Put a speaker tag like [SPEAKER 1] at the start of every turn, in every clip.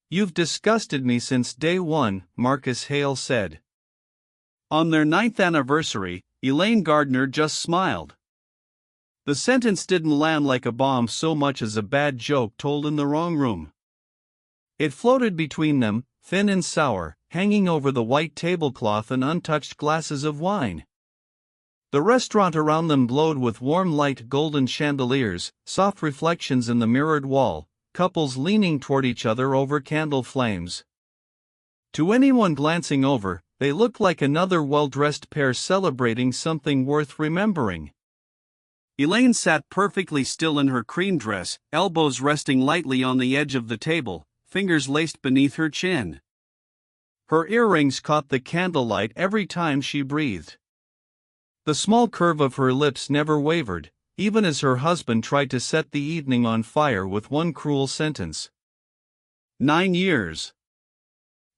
[SPEAKER 1] "You've disgusted me since day one," Marcus Hale said. On their 9th anniversary, Elaine Gardner just smiled. The sentence didn't land like a bomb so much as a bad joke told in the wrong room. It floated between them, thin and sour, hanging over the white tablecloth and untouched glasses of wine. The restaurant around them glowed with warm light, golden chandeliers, soft reflections in the mirrored wall, couples leaning toward each other over candle flames. To anyone glancing over, they looked like another well-dressed pair celebrating something worth remembering. Elaine sat perfectly still in her cream dress, elbows resting lightly on the edge of the table, fingers laced beneath her chin. Her earrings caught the candlelight every time she breathed. The small curve of her lips never wavered, even as her husband tried to set the evening on fire with one cruel sentence. 9 years.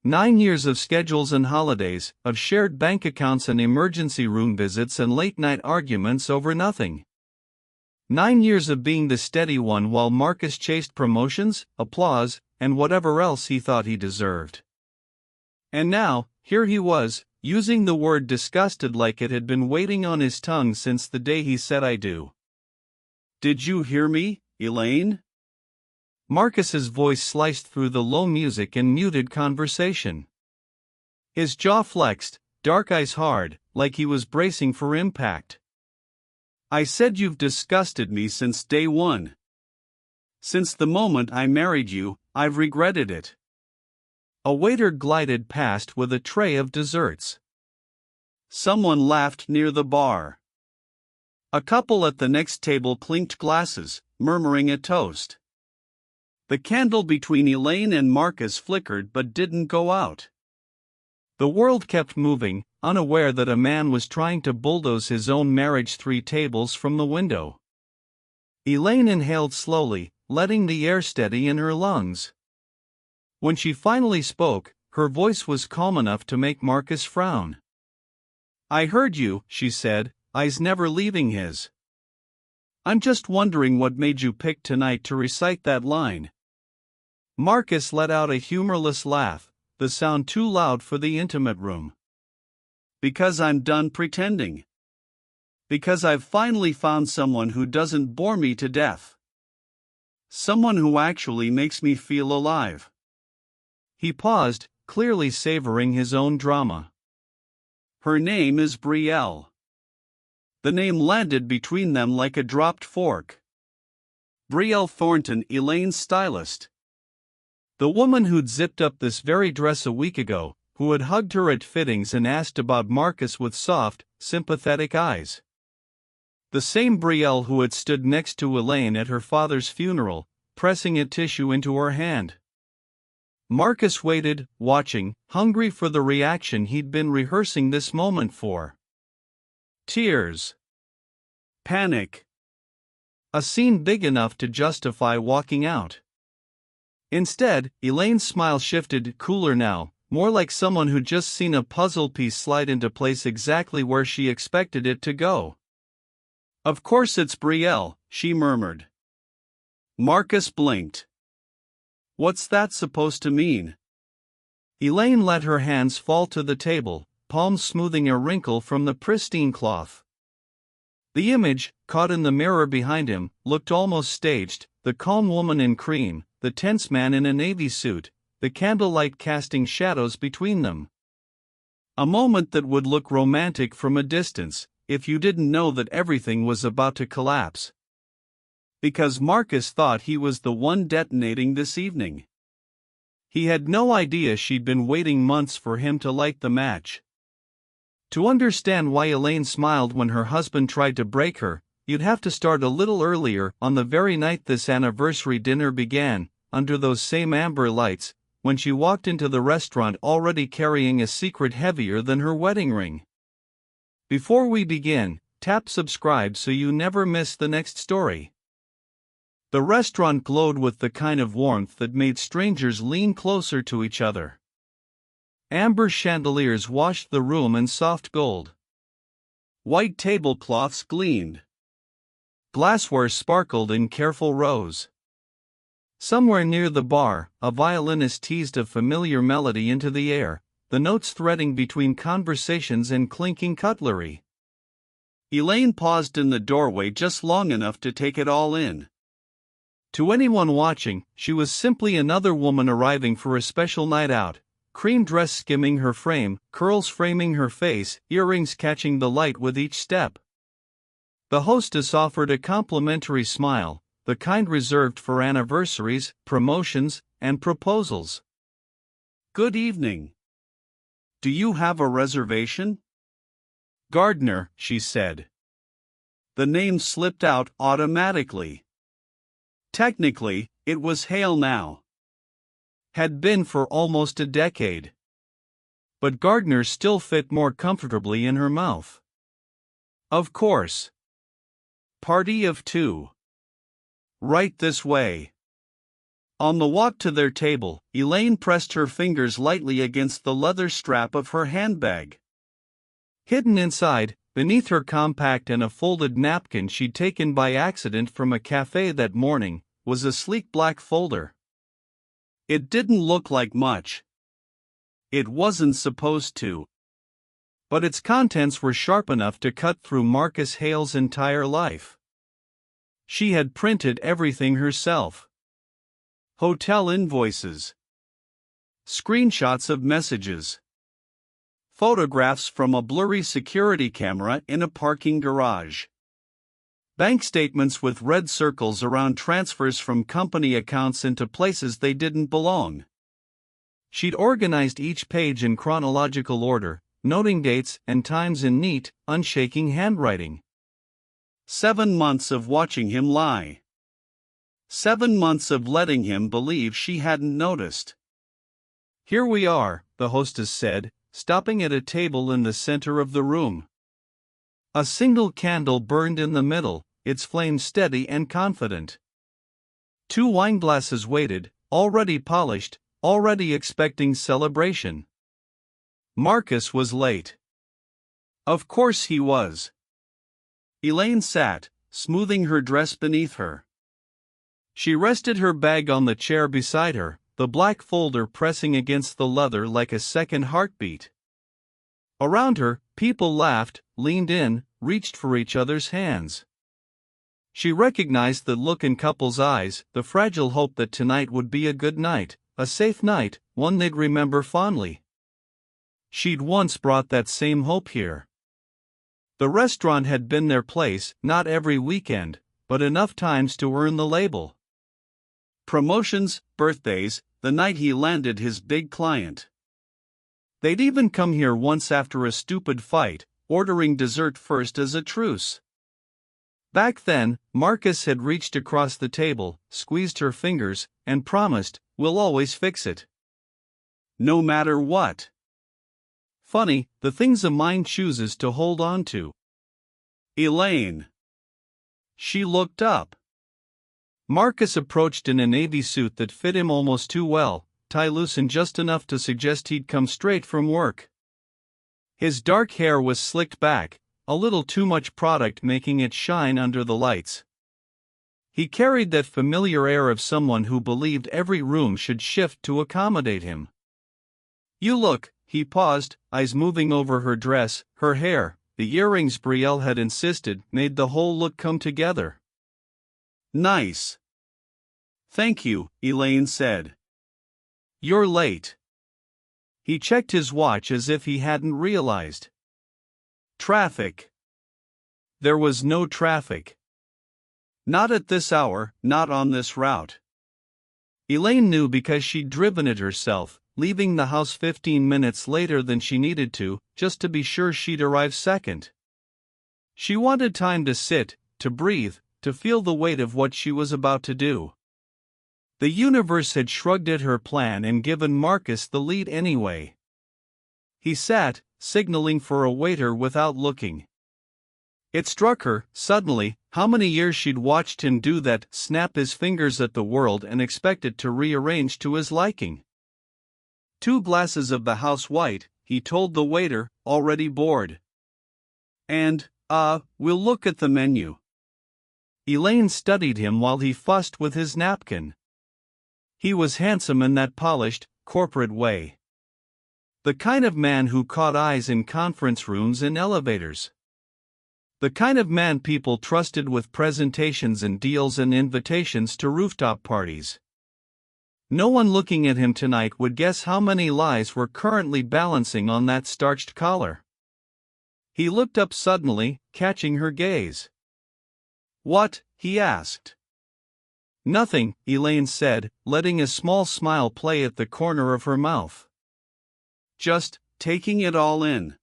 [SPEAKER 1] 9 years of schedules and holidays, of shared bank accounts and emergency room visits and late-night arguments over nothing. 9 years of being the steady one while Marcus chased promotions, applause, and whatever else he thought he deserved. And now, here he was, using the word disgusted like it had been waiting on his tongue since the day he said "I do." "Did you hear me, Elaine?" Marcus's voice sliced through the low music and muted conversation. His jaw flexed, dark eyes hard, like he was bracing for impact. "I said you've disgusted me since day one. Since the moment I married you, I've regretted it." A waiter glided past with a tray of desserts. Someone laughed near the bar. A couple at the next table clinked glasses, murmuring a toast. The candle between Elaine and Marcus flickered but didn't go out. The world kept moving, unaware that a man was trying to bulldoze his own marriage 3 tables from the window. Elaine inhaled slowly, letting the air steady in her lungs. When she finally spoke, her voice was calm enough to make Marcus frown. "I heard you," she said, eyes never leaving his. "I'm just wondering what made you pick tonight to recite that line." Marcus let out a humorless laugh, the sound too loud for the intimate room. "Because I'm done pretending. Because I've finally found someone who doesn't bore me to death. Someone who actually makes me feel alive." He paused, clearly savoring his own drama. "Her name is Betrayal." The name landed between them like a dropped fork. Betrayal Thornton, Elaine's stylist. The woman who'd zipped up this very dress a week ago, who had hugged her at fittings and asked about Marcus with soft, sympathetic eyes. The same Betrayal who had stood next to Elaine at her father's funeral, pressing a tissue into her hand. Marcus waited, watching, hungry for the reaction he'd been rehearsing this moment for. Tears. Panic. A scene big enough to justify walking out. Instead, Elaine's smile shifted, cooler now, more like someone who'd just seen a puzzle piece slide into place exactly where she expected it to go. "Of course it's Betrayal," she murmured. Marcus blinked. "What's that supposed to mean?" Elaine let her hands fall to the table, palms smoothing a wrinkle from the pristine cloth. The image, caught in the mirror behind him, looked almost staged, the calm woman in cream, the tense man in a navy suit, the candlelight casting shadows between them. A moment that would look romantic from a distance, if you didn't know that everything was about to collapse. Because Marcus thought he was the one detonating this evening. He had no idea she'd been waiting months for him to light the match. To understand why Elaine smiled when her husband tried to break her, you'd have to start a little earlier, on the very night this anniversary dinner began, under those same amber lights, when she walked into the restaurant already carrying a secret heavier than her wedding ring. Before we begin, tap subscribe so you never miss the next story. The restaurant glowed with the kind of warmth that made strangers lean closer to each other. Amber chandeliers washed the room in soft gold. White tablecloths gleamed. Glassware sparkled in careful rows. Somewhere near the bar, a violinist teased a familiar melody into the air, the notes threading between conversations and clinking cutlery. Elaine paused in the doorway just long enough to take it all in. To anyone watching, she was simply another woman arriving for a special night out, cream dress skimming her frame, curls framing her face, earrings catching the light with each step. The hostess offered a complimentary smile, the kind reserved for anniversaries, promotions, and proposals. "Good evening. Do you have a reservation?" "Gardner," she said. The name slipped out automatically. Technically, it was Hale now. Had been for almost a decade. But Gardner still fit more comfortably in her mouth. Of course. Party of two. Right this way. On the walk to their table, Elaine pressed her fingers lightly against the leather strap of her handbag. Hidden inside, beneath her compact and a folded napkin she'd taken by accident from a cafe that morning, was a sleek black folder. It didn't look like much. It wasn't supposed to. But its contents were sharp enough to cut through Marcus Hale's entire life. She had printed everything herself. Hotel invoices. Screenshots of messages. Photographs from a blurry security camera in a parking garage. Bank statements with red circles around transfers from company accounts into places they didn't belong. She'd organized each page in chronological order, noting dates and times in neat, unshaking handwriting. 7 months of watching him lie. 7 months of letting him believe she hadn't noticed. "Here we are," the hostess said, stopping at a table in the center of the room. A single candle burned in the middle, its flame steady and confident. 2 wineglasses waited, already polished, already expecting celebration. Marcus was late. Of course he was. Elaine sat, smoothing her dress beneath her. She rested her bag on the chair beside her, the black folder pressing against the leather like a second heartbeat. Around her, people laughed, leaned in, reached for each other's hands. She recognized the look in couples' eyes, the fragile hope that tonight would be a good night, a safe night, one they'd remember fondly. She'd once brought that same hope here. The restaurant had been their place, not every weekend, but enough times to earn the label. Promotions, birthdays, the night he landed his big client. They'd even come here once after a stupid fight, ordering dessert first as a truce. Back then, Marcus had reached across the table, squeezed her fingers, and promised, "We'll always fix it. No matter what." Funny, the things a mind chooses to hold on to. Elaine. She looked up. Marcus approached in a navy suit that fit him almost too well, tie loosened just enough to suggest he'd come straight from work. His dark hair was slicked back, a little too much product making it shine under the lights. He carried that familiar air of someone who believed every room should shift to accommodate him. "You look," he paused, eyes moving over her dress, her hair, the earrings Betrayal had insisted made the whole look come together. "Nice." "Thank you," Elaine said. "You're late." He checked his watch as if he hadn't realized. Traffic. There was no traffic. Not at this hour, not on this route. Elaine knew because she'd driven it herself, leaving the house 15 minutes later than she needed to, just to be sure she'd arrive second. She wanted time to sit, to breathe, to feel the weight of what she was about to do. The universe had shrugged at her plan and given Marcus the lead anyway. He sat, signaling for a waiter without looking. It struck her, suddenly, how many years she'd watched him do that, snap his fingers at the world and expect it to rearrange to his liking. 2 glasses of the house white, he told the waiter, already bored. And, we'll look at the menu. Elaine studied him while he fussed with his napkin. He was handsome in that polished, corporate way. The kind of man who caught eyes in conference rooms and elevators. The kind of man people trusted with presentations and deals and invitations to rooftop parties. No one looking at him tonight would guess how many lies were currently balancing on that starched collar. He looked up suddenly, catching her gaze. "What?" he asked. "Nothing," Elaine said, letting a small smile play at the corner of her mouth. "Just taking it all in."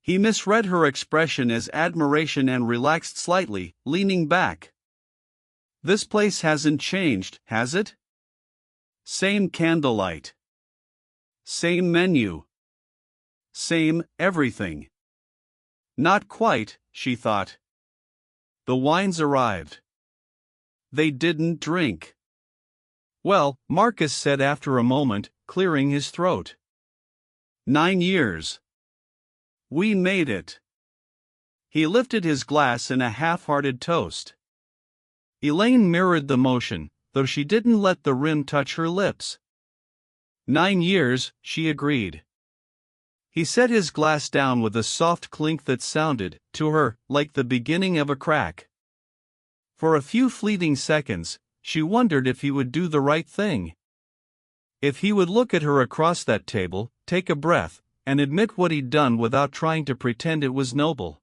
[SPEAKER 1] He misread her expression as admiration and relaxed slightly, leaning back. "This place hasn't changed, has it? Same candlelight. Same menu. Same everything." Not quite, she thought. The wines arrived. They didn't drink. "Well," Marcus said after a moment, clearing his throat. 9 years. We made it." He lifted his glass in a half-hearted toast. Elaine mirrored the motion, though she didn't let the rim touch her lips. 9 years, she agreed. He set his glass down with a soft clink that sounded, to her, like the beginning of a crack. For a few fleeting seconds, she wondered if he would do the right thing. If he would look at her across that table, take a breath, and admit what he'd done without trying to pretend it was noble.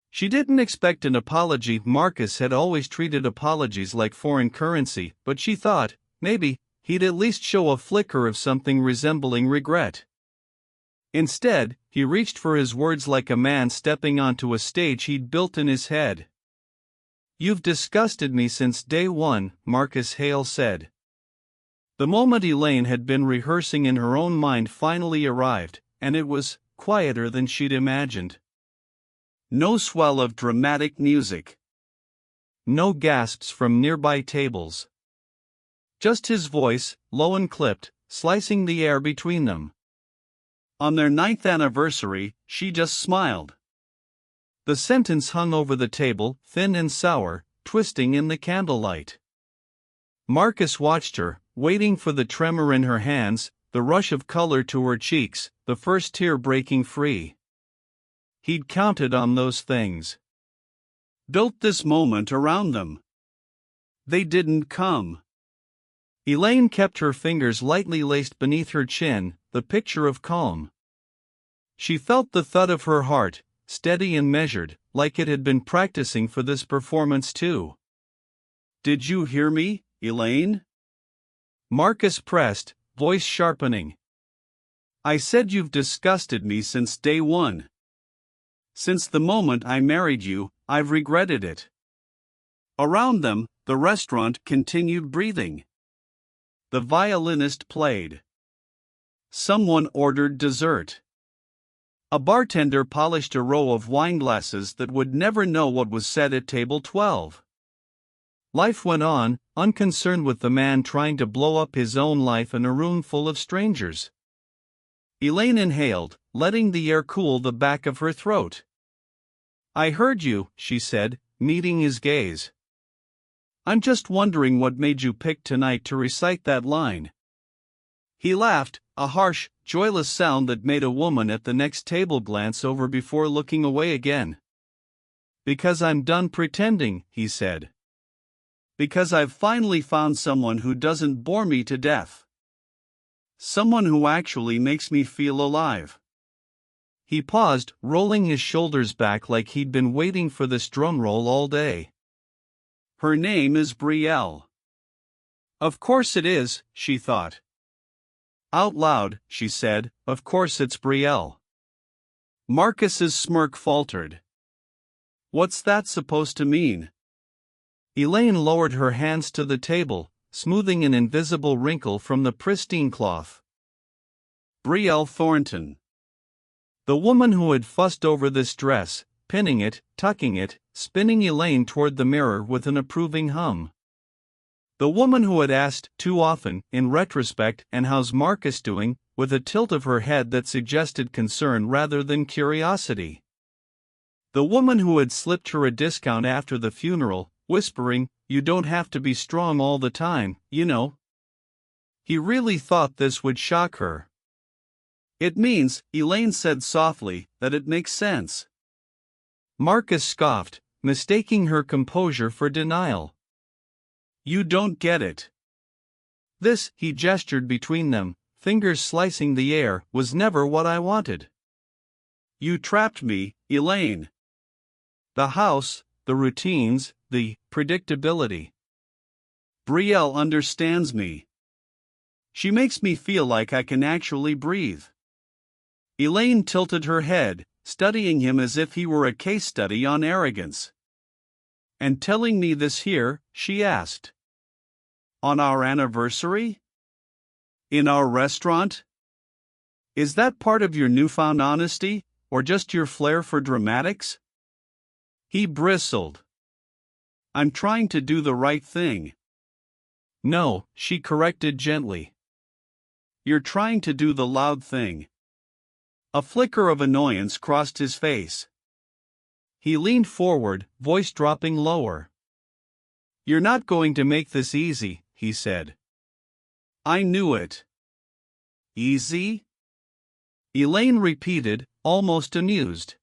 [SPEAKER 1] She didn't expect an apology. Marcus had always treated apologies like foreign currency, but she thought, maybe, he'd at least show a flicker of something resembling regret. Instead, he reached for his words like a man stepping onto a stage he'd built in his head. "You've disgusted me since day one," Marcus Hale said. The moment Elaine had been rehearsing in her own mind finally arrived, and it was quieter than she'd imagined. No swell of dramatic music. No gasps from nearby tables. Just his voice, low and clipped, slicing the air between them. On their 9th anniversary, she just smiled. The sentence hung over the table, thin and sour, twisting in the candlelight. Marcus watched her, waiting for the tremor in her hands, the rush of color to her cheeks, the first tear breaking free. He'd counted on those things. Built this moment around them. They didn't come. Elaine kept her fingers lightly laced beneath her chin, the picture of calm. She felt the thud of her heart, steady and measured, like it had been practicing for this performance too. "Did you hear me, Elaine?" Marcus pressed, voice sharpening. "I said you've disgusted me since day one. Since the moment I married you, I've regretted it." Around them, the restaurant continued breathing. The violinist played. Someone ordered dessert. A bartender polished a row of wineglasses that would never know what was said at table 12. Life went on, unconcerned with the man trying to blow up his own life in a room full of strangers. Elaine inhaled, letting the air cool the back of her throat. "I heard you," she said, meeting his gaze. "I'm just wondering what made you pick tonight to recite that line." He laughed, a harsh, joyless sound that made a woman at the next table glance over before looking away again. "Because I'm done pretending," he said. "Because I've finally found someone who doesn't bore me to death. Someone who actually makes me feel alive." He paused, rolling his shoulders back like he'd been waiting for this drum roll all day. "Her name is Betrayal." Of course it is, she thought. Out loud, she said, "Of course it's Betrayal." Marcus's smirk faltered. "What's that supposed to mean?" Elaine lowered her hands to the table, smoothing an invisible wrinkle from the pristine cloth. Betrayal Thornton. The woman who had fussed over this dress, pinning it, tucking it, spinning Elaine toward the mirror with an approving hum. The woman who had asked, too often, in retrospect, "And how's Marcus doing?" with a tilt of her head that suggested concern rather than curiosity. The woman who had slipped her a discount after the funeral, whispering, "You don't have to be strong all the time, you know." He really thought this would shock her. It means, Elaine said softly, that it makes sense. Marcus scoffed, mistaking her composure for denial. You don't get it. This, he gestured between them, fingers slicing the air, was never what I wanted. You trapped me, Elaine. The house, the routines, the predictability. Betrayal understands me. She makes me feel like I can actually breathe. Elaine tilted her head, studying him as if he were a case study on arrogance. And telling me this here, she asked. On our anniversary? In our restaurant? Is that part of your newfound honesty, or just your flair for dramatics? He bristled. I'm trying to do the right thing. No, she corrected gently. You're trying to do the loud thing. A flicker of annoyance crossed his face. He leaned forward, voice dropping lower. You're not going to make this easy, he said. I knew it. Easy? Elaine repeated, almost amused.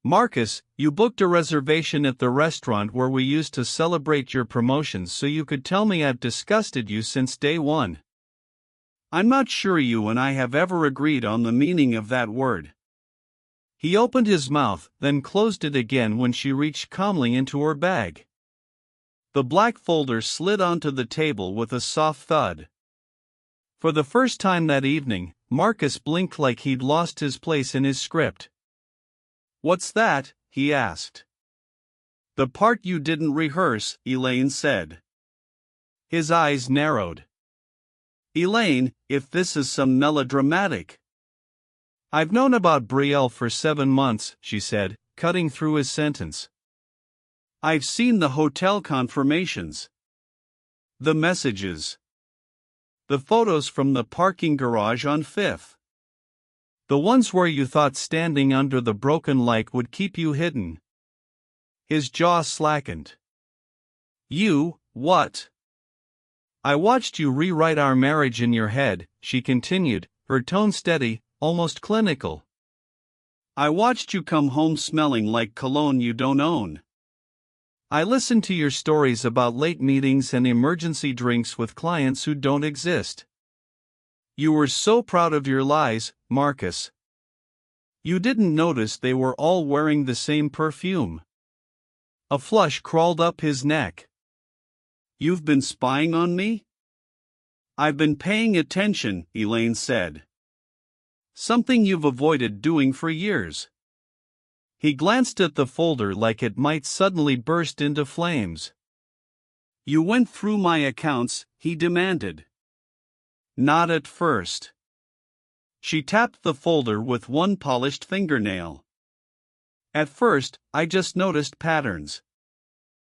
[SPEAKER 1] Marcus, you booked a reservation at the restaurant where we used to celebrate your promotions so you could tell me I've disgusted you since day one. I'm not sure you and I have ever agreed on the meaning of that word. He opened his mouth, then closed it again when she reached calmly into her bag. The black folder slid onto the table with a soft thud. For the first time that evening, Marcus blinked like he'd lost his place in his script. What's that? He asked. The part you didn't rehearse, Elaine said. His eyes narrowed. Elaine, if this is some melodramatic. I've known about Betrayal for 7 months, she said, cutting through his sentence. I've seen the hotel confirmations. The messages. The photos from the parking garage on 5th. The ones where you thought standing under the broken light would keep you hidden. His jaw slackened. You, what? I watched you rewrite our marriage in your head, she continued, her tone steady, almost clinical. I watched you come home smelling like cologne you don't own. I listened to your stories about late meetings and emergency drinks with clients who don't exist. You were so proud of your lies, Marcus. You didn't notice they were all wearing the same perfume. A flush crawled up his neck. You've been spying on me? I've been paying attention, Elaine said. Something you've avoided doing for years. He glanced at the folder like it might suddenly burst into flames. You went through my accounts, he demanded. Not at first. She tapped the folder with one polished fingernail. At first, I just noticed patterns.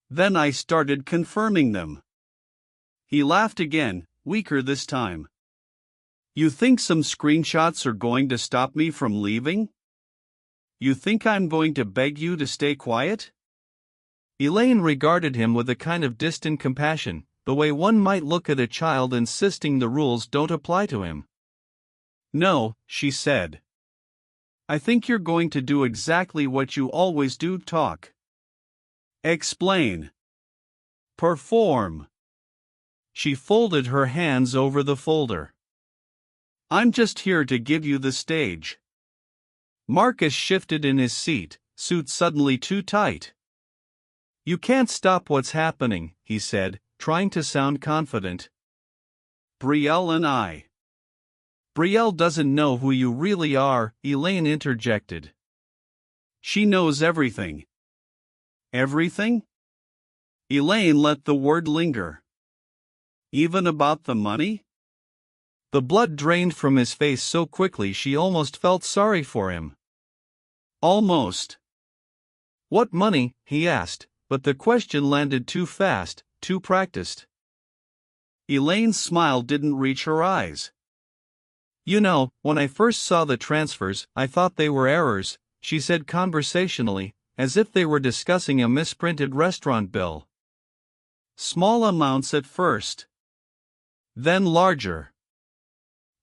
[SPEAKER 1] Then I started confirming them. He laughed again, weaker this time. You think some screenshots are going to stop me from leaving? You think I'm going to beg you to stay quiet? Elaine regarded him with a kind of distant compassion, the way one might look at a child insisting the rules don't apply to him. No, she said. I think you're going to do exactly what you always do, talk. Explain. Perform. She folded her hands over the folder. I'm just here to give you the stage. Marcus shifted in his seat, suit suddenly too tight. You can't stop what's happening, he said, trying to sound confident. Betrayal and I. Betrayal doesn't know who you really are, Elaine interjected. She knows everything. Everything? Elaine let the word linger. Even about the money? The blood drained from his face so quickly she almost felt sorry for him. Almost. What money? He asked, but the question landed too fast, too practiced. Elaine's smile didn't reach her eyes. You know, when I first saw the transfers, I thought they were errors, she said conversationally, as if they were discussing a misprinted restaurant bill. Small amounts at first. then larger.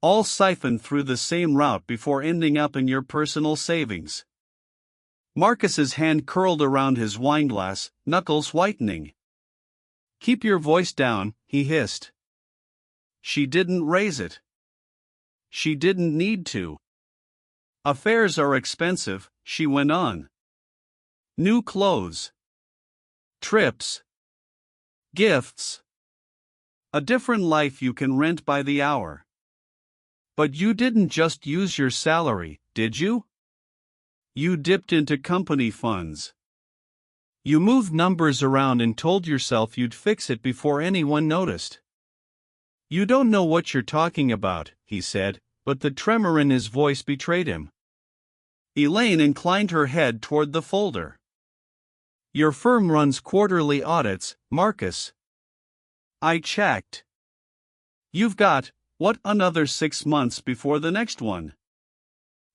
[SPEAKER 1] All siphoned through the same route before ending up in your personal savings. Marcus's hand curled around his wineglass, knuckles whitening. "Keep your voice down," he hissed. She didn't raise it. She didn't need to. "Affairs are expensive," she went on. "New clothes. Trips. Gifts. A different life you can rent by the hour. But you didn't just use your salary, did you? You dipped into company funds. You moved numbers around and told yourself you'd fix it before anyone noticed." "You don't know what you're talking about," he said, but the tremor in his voice betrayed him. Elaine inclined her head toward the folder. "Your firm runs quarterly audits, Marcus." I checked. "You've got, what, another 6 months before the next one?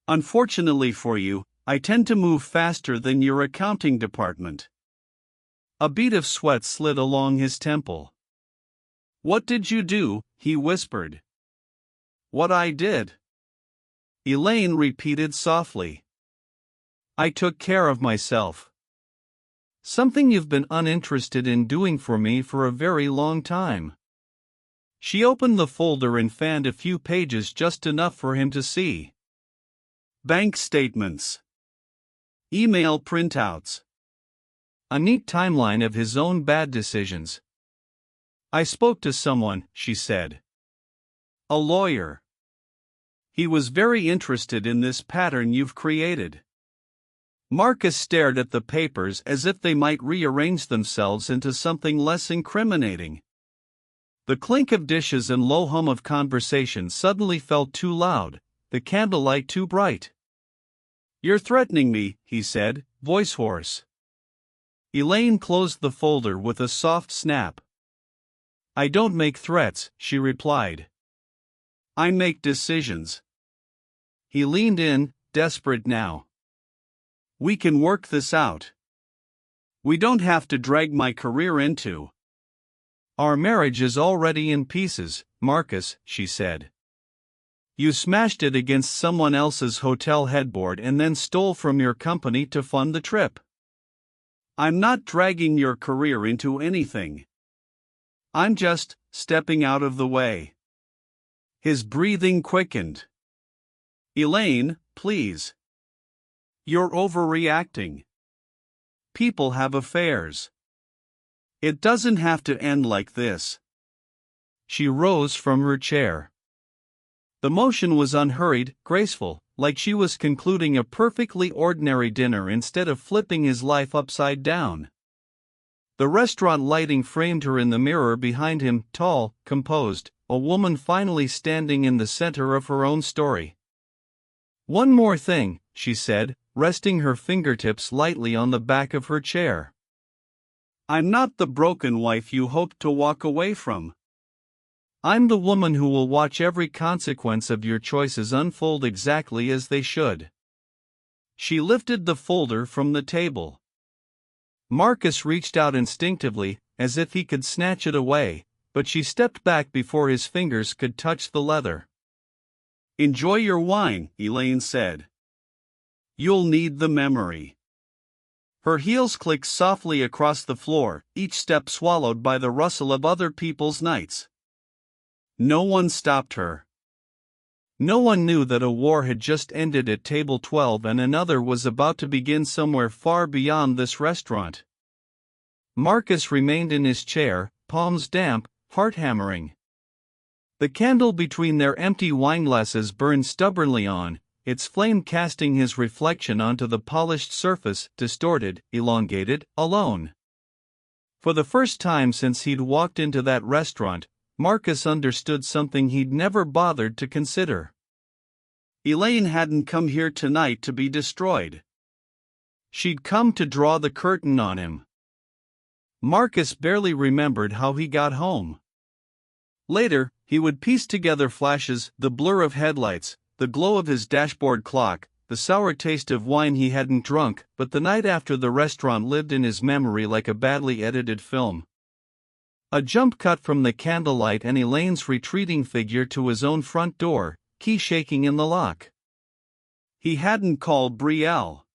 [SPEAKER 1] Unfortunately for you, I tend to move faster than your accounting department." A bead of sweat slid along his temple. "What did you do?" he whispered. "What I did," Elaine repeated softly. "I took care of myself. Something you've been uninterested in doing for me for a very long time." She opened the folder and fanned a few pages just enough for him to see. Bank statements. Email printouts. A neat timeline of his own bad decisions. "I spoke to someone," she said. "A lawyer. He was very interested in this pattern you've created." Marcus stared at the papers as if they might rearrange themselves into something less incriminating. The clink of dishes and low hum of conversation suddenly felt too loud, the candlelight too bright. "You're threatening me," he said, voice hoarse. Elaine closed the folder with a soft snap. "I don't make threats," she replied. "I make decisions." He leaned in, desperate now. "We can work this out. We don't have to drag my career into." "Our marriage is already in pieces, Marcus," she said. "You smashed it against someone else's hotel headboard and then stole from your company to fund the trip." "I'm not dragging your career into anything. I'm just stepping out of the way." His breathing quickened. "Elaine, please. You're overreacting. People have affairs. It doesn't have to end like this." She rose from her chair. The motion was unhurried, graceful, like she was concluding a perfectly ordinary dinner instead of flipping his life upside down. The restaurant lighting framed her in the mirror behind him, tall, composed, a woman finally standing in the center of her own story. "One more thing," she said, resting her fingertips lightly on the back of her chair. "I'm not the broken wife you hoped to walk away from. I'm the woman who will watch every consequence of your choices unfold exactly as they should." She lifted the folder from the table. Marcus reached out instinctively, as if he could snatch it away, but she stepped back before his fingers could touch the leather. "Enjoy your wine," Elaine said. "You'll need the memory." Her heels clicked softly across the floor, each step swallowed by the rustle of other people's nights. No one stopped her. No one knew that a war had just ended at table 12 and another was about to begin somewhere far beyond this restaurant. Marcus remained in his chair, palms damp, heart hammering. The candle between their empty wineglasses burned stubbornly on, its flame casting his reflection onto the polished surface, distorted, elongated, alone. For the first time since he'd walked into that restaurant, Marcus understood something he'd never bothered to consider. Elaine hadn't come here tonight to be destroyed. She'd come to draw the curtain on him. Marcus barely remembered how he got home. Later, he would piece together flashes, the blur of headlights, the glow of his dashboard clock, the sour taste of wine he hadn't drunk, but the night after the restaurant lived in his memory like a badly edited film. A jump cut from the candlelight and Elaine's retreating figure to his own front door, key shaking in the lock. He hadn't called Betrayal.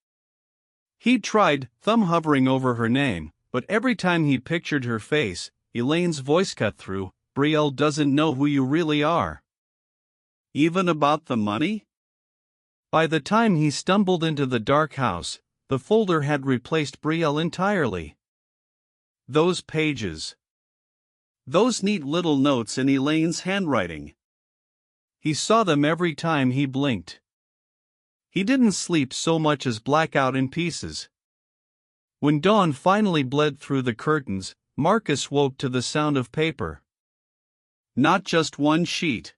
[SPEAKER 1] He'd tried, thumb hovering over her name, but every time he pictured her face, Elaine's voice cut through. Betrayal doesn't know who you really are. Even about the money? By the time he stumbled into the dark house, the folder had replaced Betrayal entirely. Those pages. Those neat little notes in Elaine's handwriting. He saw them every time he blinked. He didn't sleep so much as black out in pieces. When dawn finally bled through the curtains, Marcus woke to the sound of paper. Not just one sheet.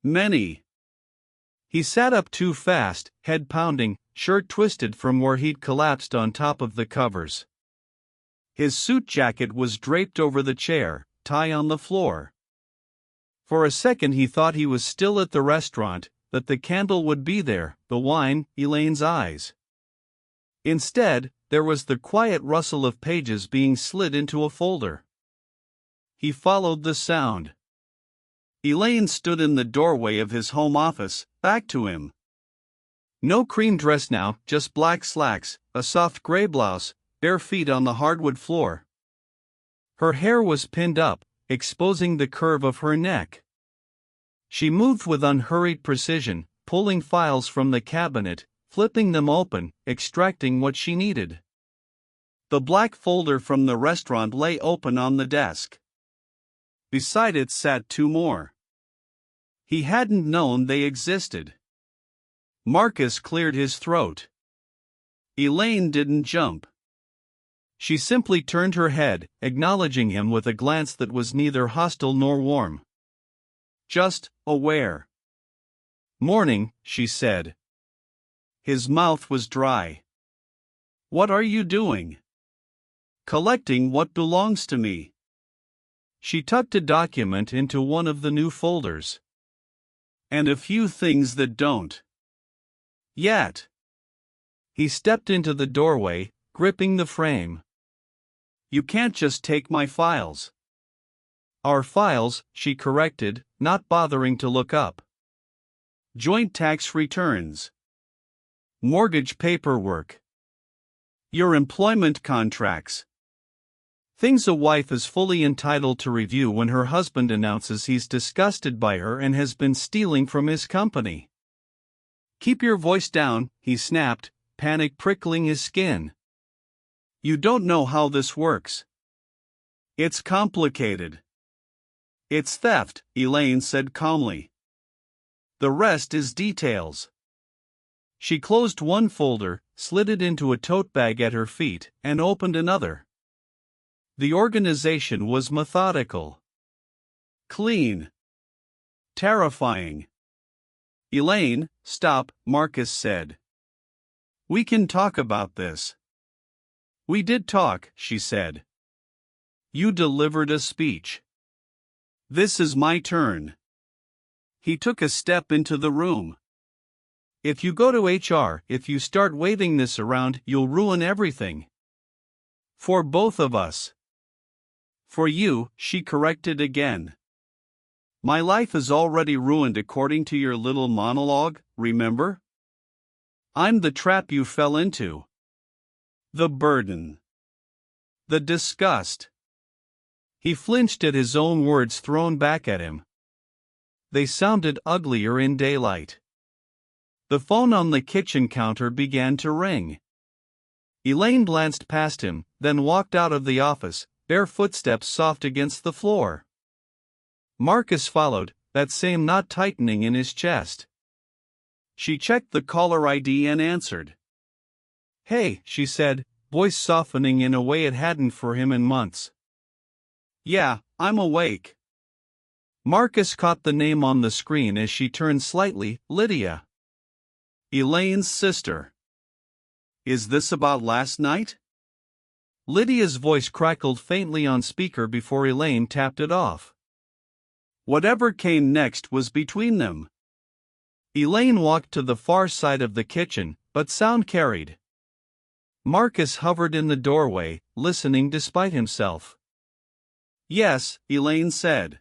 [SPEAKER 1] Many. He sat up too fast, head pounding, shirt twisted from where he'd collapsed on top of the covers. His suit jacket was draped over the chair, tie on the floor. For a second he thought he was still at the restaurant, that the candle would be there, the wine, Elaine's eyes. Instead, there was the quiet rustle of pages being slid into a folder. He followed the sound. Elaine stood in the doorway of his home office, back to him. No cream dress now, just black slacks, a soft gray blouse, bare feet on the hardwood floor. Her hair was pinned up, exposing the curve of her neck. She moved with unhurried precision, pulling files from the cabinet, flipping them open, extracting what she needed. The black folder from the restaurant lay open on the desk. Beside it sat two more. He hadn't known they existed. Marcus cleared his throat. Elaine didn't jump. She simply turned her head, acknowledging him with a glance that was neither hostile nor warm. Just aware. "Morning," she said. His mouth was dry. "What are you doing?" "Collecting what belongs to me." She tucked a document into one of the new folders. "And a few things that don't. Yet." He stepped into the doorway, gripping the frame. "You can't just take my files." "Our files," she corrected, not bothering to look up. "Joint tax returns. Mortgage paperwork. Your employment contracts. Things a wife is fully entitled to review when her husband announces he's disgusted by her and has been stealing from his company." "Keep your voice down," he snapped, panic prickling his skin. "You don't know how this works. It's complicated." "It's theft," Elaine said calmly. "The rest is details." She closed one folder, slid it into a tote bag at her feet, and opened another. The organization was methodical. Clean. Terrifying. "Elaine, stop," Marcus said. "We can talk about this." "We did talk," she said. "You delivered a speech. This is my turn." He took a step into the room. "If you go to HR, if you start waving this around, you'll ruin everything. For both of us." "For you," she corrected again. "My life is already ruined according to your little monologue, remember? I'm the trap you fell into. The burden. The disgust." He flinched at his own words thrown back at him. They sounded uglier in daylight. The phone on the kitchen counter began to ring. Elaine glanced past him, then walked out of the office, bare footsteps soft against the floor. Marcus followed, that same knot tightening in his chest. She checked the caller ID and answered. "Hey," she said, voice softening in a way it hadn't for him in months. "Yeah, I'm awake." Marcus caught the name on the screen as she turned slightly. "Lydia. Elaine's sister. Is this about last night?" Lydia's voice crackled faintly on speaker before Elaine tapped it off. Whatever came next was between them. Elaine walked to the far side of the kitchen, but sound carried. Marcus hovered in the doorway, listening despite himself. Yes, Elaine said.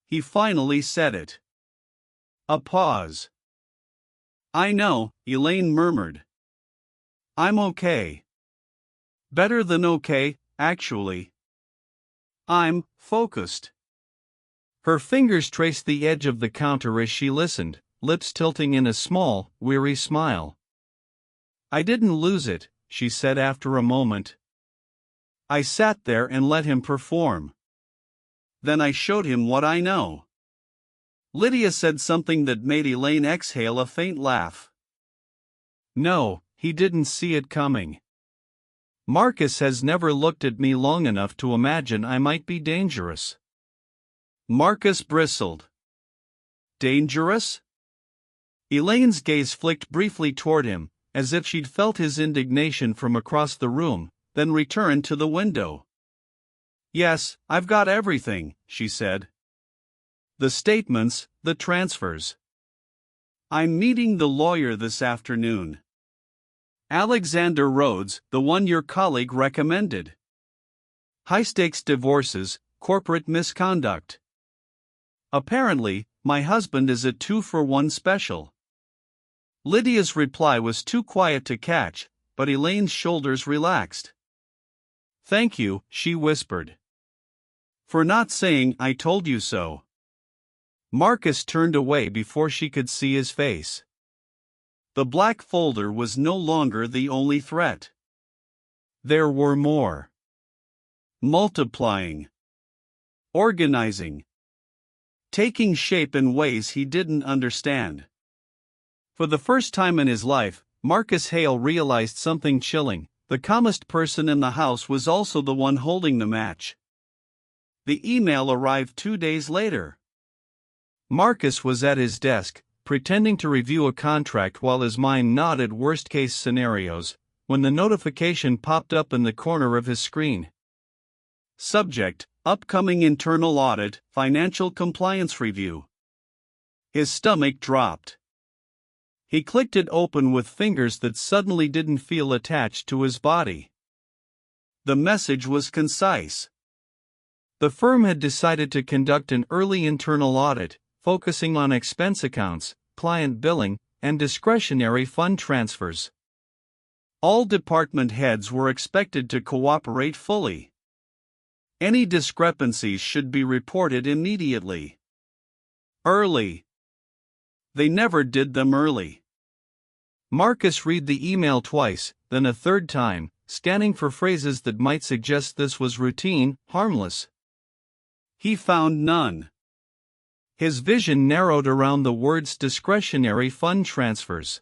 [SPEAKER 1] He finally said it. A pause. I know, Elaine murmured. I'm okay. Better than okay, actually. I'm focused. Her fingers traced the edge of the counter as she listened, lips tilting in a small, weary smile. I didn't lose it, she said after a moment. I sat there and let him perform. Then I showed him what I know. Lydia said something that made Elaine exhale a faint laugh. No, he didn't see it coming. Marcus has never looked at me long enough to imagine I might be dangerous. Marcus bristled. Dangerous? Elaine's gaze flicked briefly toward him, as if she'd felt his indignation from across the room, then returned to the window. Yes, I've got everything, she said. The statements, the transfers. I'm meeting the lawyer this afternoon. Alexander Rhodes, the one your colleague recommended. High-stakes divorces, corporate misconduct. Apparently, my husband is a 2-for-1 special. Lydia's reply was too quiet to catch, but Elaine's shoulders relaxed. Thank you, she whispered. For not saying I told you so. Marcus turned away before she could see his face. The black folder was no longer the only threat. There were more. Multiplying. Organizing. Taking shape in ways he didn't understand. For the first time in his life, Marcus Hale realized something chilling. The calmest person in the house was also the one holding the match. The email arrived 2 days later. Marcus was at his desk, pretending to review a contract while his mind nodded worst-case scenarios, when the notification popped up in the corner of his screen. Subject: Upcoming Internal Audit, Financial Compliance Review. His stomach dropped. He clicked it open with fingers that suddenly didn't feel attached to his body. The message was concise. The firm had decided to conduct an early internal audit, focusing on expense accounts, client billing, and discretionary fund transfers. All department heads were expected to cooperate fully. Any discrepancies should be reported immediately. Early. They never did them early. Marcus read the email twice, then a third time, scanning for phrases that might suggest this was routine, harmless. He found none. His vision narrowed around the words discretionary fund transfers.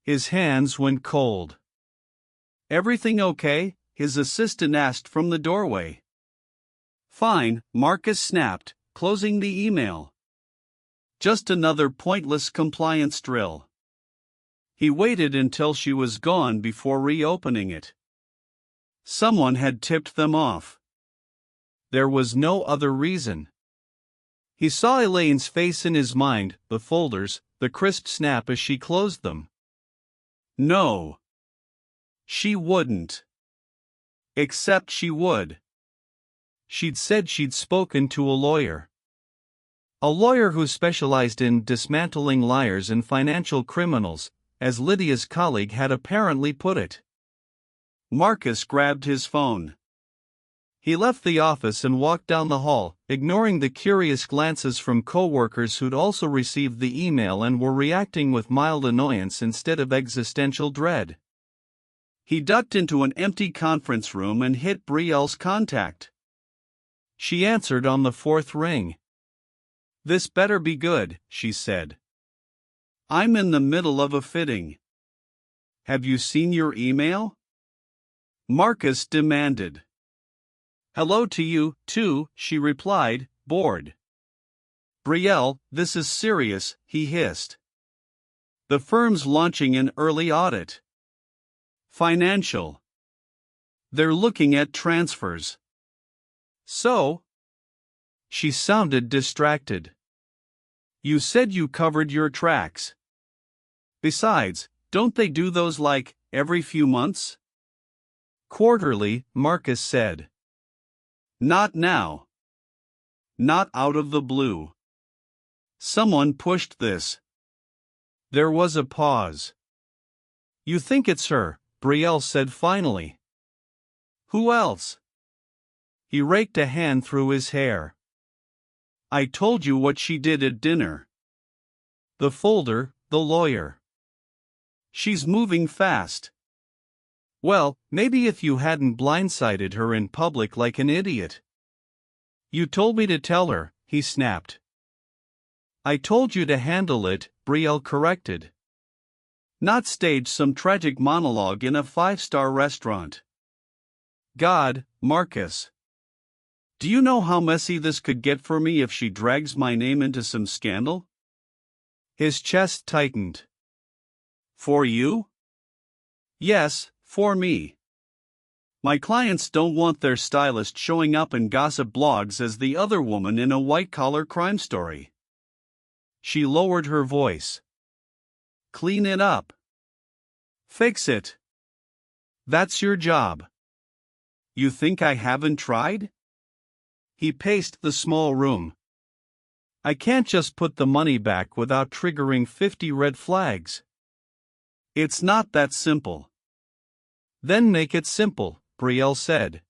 [SPEAKER 1] His hands went cold. Everything okay? His assistant asked from the doorway. Fine, Marcus snapped, closing the email. Just another pointless compliance drill. He waited until she was gone before reopening it. Someone had tipped them off. There was no other reason. He saw Elaine's face in his mind, the folders, the crisp snap as she closed them. No. She wouldn't. Except she would. She'd said she'd spoken to a lawyer. A lawyer who specialized in dismantling liars and financial criminals, as Lydia's colleague had apparently put it. Marcus grabbed his phone. He left the office and walked down the hall, ignoring the curious glances from coworkers who'd also received the email and were reacting with mild annoyance instead of existential dread. He ducked into an empty conference room and hit Brielle's contact. She answered on the fourth ring. This better be good, she said. I'm in the middle of a fitting. Have you seen your email? Marcus demanded. Hello to you, too, she replied, bored. Brielle, this is serious, he hissed. The firm's launching an early audit. Financial. They're looking at transfers. So? She sounded distracted. You said you covered your tracks. Besides, don't they do those every few months? Quarterly, Marcus said. Not now. Not out of the blue. Someone pushed this. There was a pause. You think it's her, Betrayal said finally. Who else? He raked a hand through his hair. I told you what she did at dinner. The folder, the lawyer. She's moving fast. Well, maybe if you hadn't blindsided her in public like an idiot. You told me to tell her, he snapped. I told you to handle it, Betrayal corrected. Not stage some tragic monologue in a five-star restaurant. God, Marcus. Do you know how messy this could get for me if she drags my name into some scandal? His chest tightened. For you? Yes, for me. My clients don't want their stylist showing up in gossip blogs as the other woman in a white-collar crime story. She lowered her voice. Clean it up. Fix it. That's your job. You think I haven't tried? He paced the small room. I can't just put the money back without triggering 50 red flags. It's not that simple. Then make it simple, Betrayal said.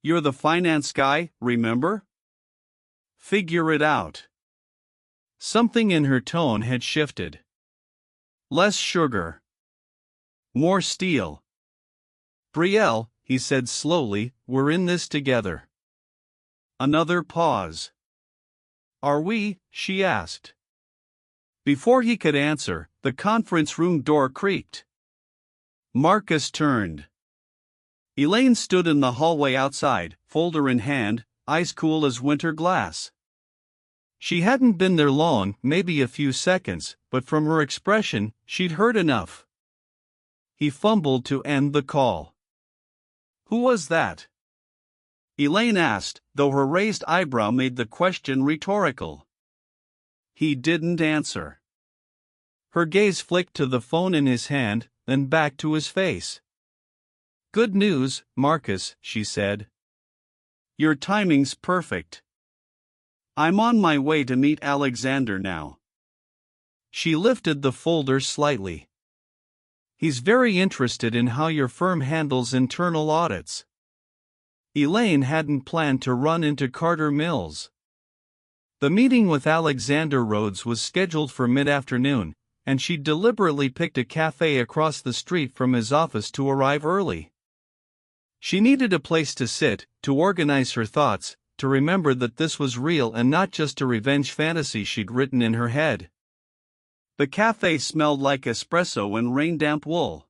[SPEAKER 1] You're the finance guy, remember? Figure it out. Something in her tone had shifted. Less sugar. More steel. Betrayal, he said slowly, we're in this together. Another pause. Are we? She asked. Before he could answer, the conference room door creaked. Marcus turned. Elaine stood in the hallway outside, folder in hand, ice cool as winter glass. She hadn't been there long, maybe a few seconds, but from her expression, she'd heard enough. He fumbled to end the call. Who was that? Elaine asked, though her raised eyebrow made the question rhetorical. He didn't answer. Her gaze flicked to the phone in his hand, then back to his face. Good news, Marcus, she said. Your timing's perfect. I'm on my way to meet Alexander now. She lifted the folder slightly. He's very interested in how your firm handles internal audits. Elaine hadn't planned to run into Carter Mills. The meeting with Alexander Rhodes was scheduled for mid-afternoon, and she'd deliberately picked a cafe across the street from his office to arrive early. She needed a place to sit, to organize her thoughts, to remember that this was real and not just a revenge fantasy she'd written in her head. The cafe smelled like espresso and rain-damp wool.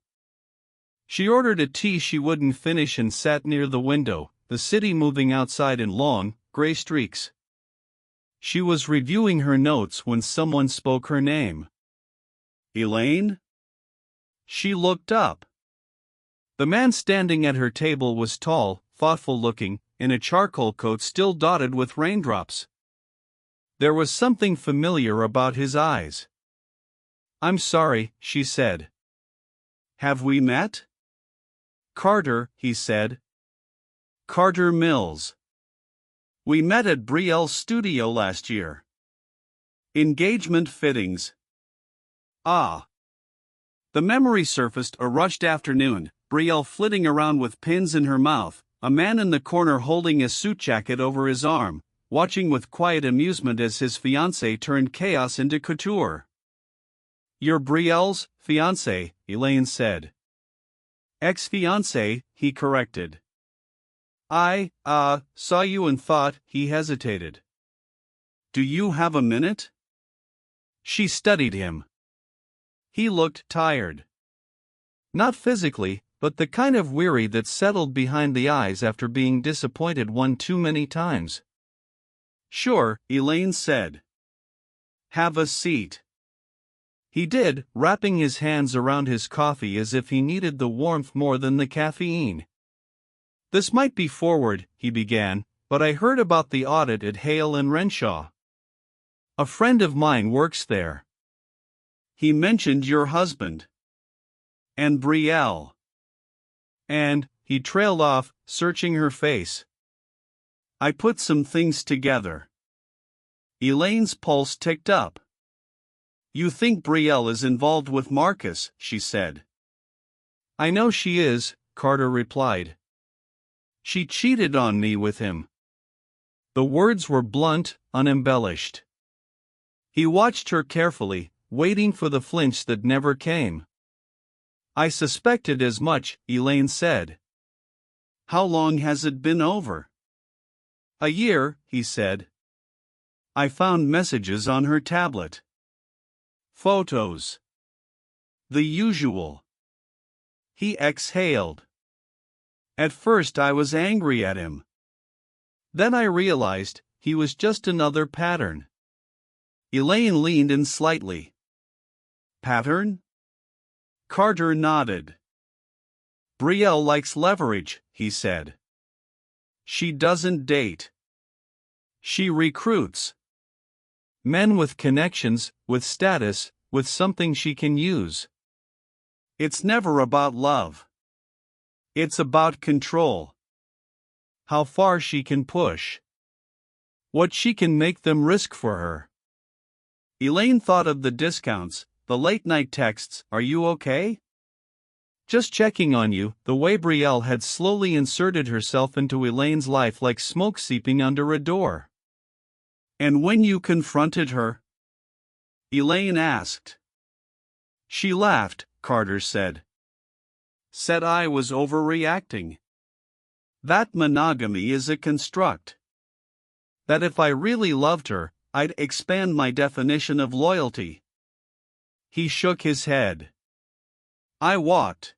[SPEAKER 1] She ordered a tea she wouldn't finish and sat near the window, the city moving outside in long, gray streaks. She was reviewing her notes when someone spoke her name. Elaine? She looked up. The man standing at her table was tall, thoughtful-looking, in a charcoal coat still dotted with raindrops. There was something familiar about his eyes. I'm sorry, she said. Have we met? Carter, he said. Carter Mills. We met at Betrayal's studio last year. Engagement fittings. Ah. The memory surfaced a rushed afternoon, Betrayal flitting around with pins in her mouth, a man in the corner holding a suit jacket over his arm, watching with quiet amusement as his fiancée turned chaos into couture. You're Betrayal's fiancée, Elaine said. Ex-fiancée, he corrected. I saw you and thought, he hesitated. Do you have a minute? She studied him. He looked tired. Not physically, but the kind of weary that settled behind the eyes after being disappointed one too many times. Sure, Elaine said. Have a seat. He did, wrapping his hands around his coffee as if he needed the warmth more than the caffeine. This might be forward, he began, but I heard about the audit at Hale and Renshaw. A friend of mine works there. He mentioned your husband. And Betrayal. And, he trailed off, searching her face. I put some things together. Elaine's pulse ticked up. You think Betrayal is involved with Marcus, she said. I know she is, Carter replied. She cheated on me with him. The words were blunt, unembellished. He watched her carefully, waiting for the flinch that never came. I suspected as much, Elaine said. How long has it been over? A year, he said. I found messages on her tablet. Photos. The usual. He exhaled. At first I was angry at him. Then I realized he was just another pattern. Elaine leaned in slightly. Pattern? Carter nodded. Betrayal likes leverage, he said. She doesn't date. She recruits. Men with connections, with status, with something she can use. It's never about love. It's about control. How far she can push. What she can make them risk for her. Elaine thought of the discounts, the late-night texts, "Are you okay?" Just checking on you, the way Betrayal had slowly inserted herself into Elaine's life like smoke seeping under a door. And when you confronted her? Elaine asked. She laughed, Carter said. Said I was overreacting. That monogamy is a construct. That if I really loved her, I'd expand my definition of loyalty. He shook his head. I walked.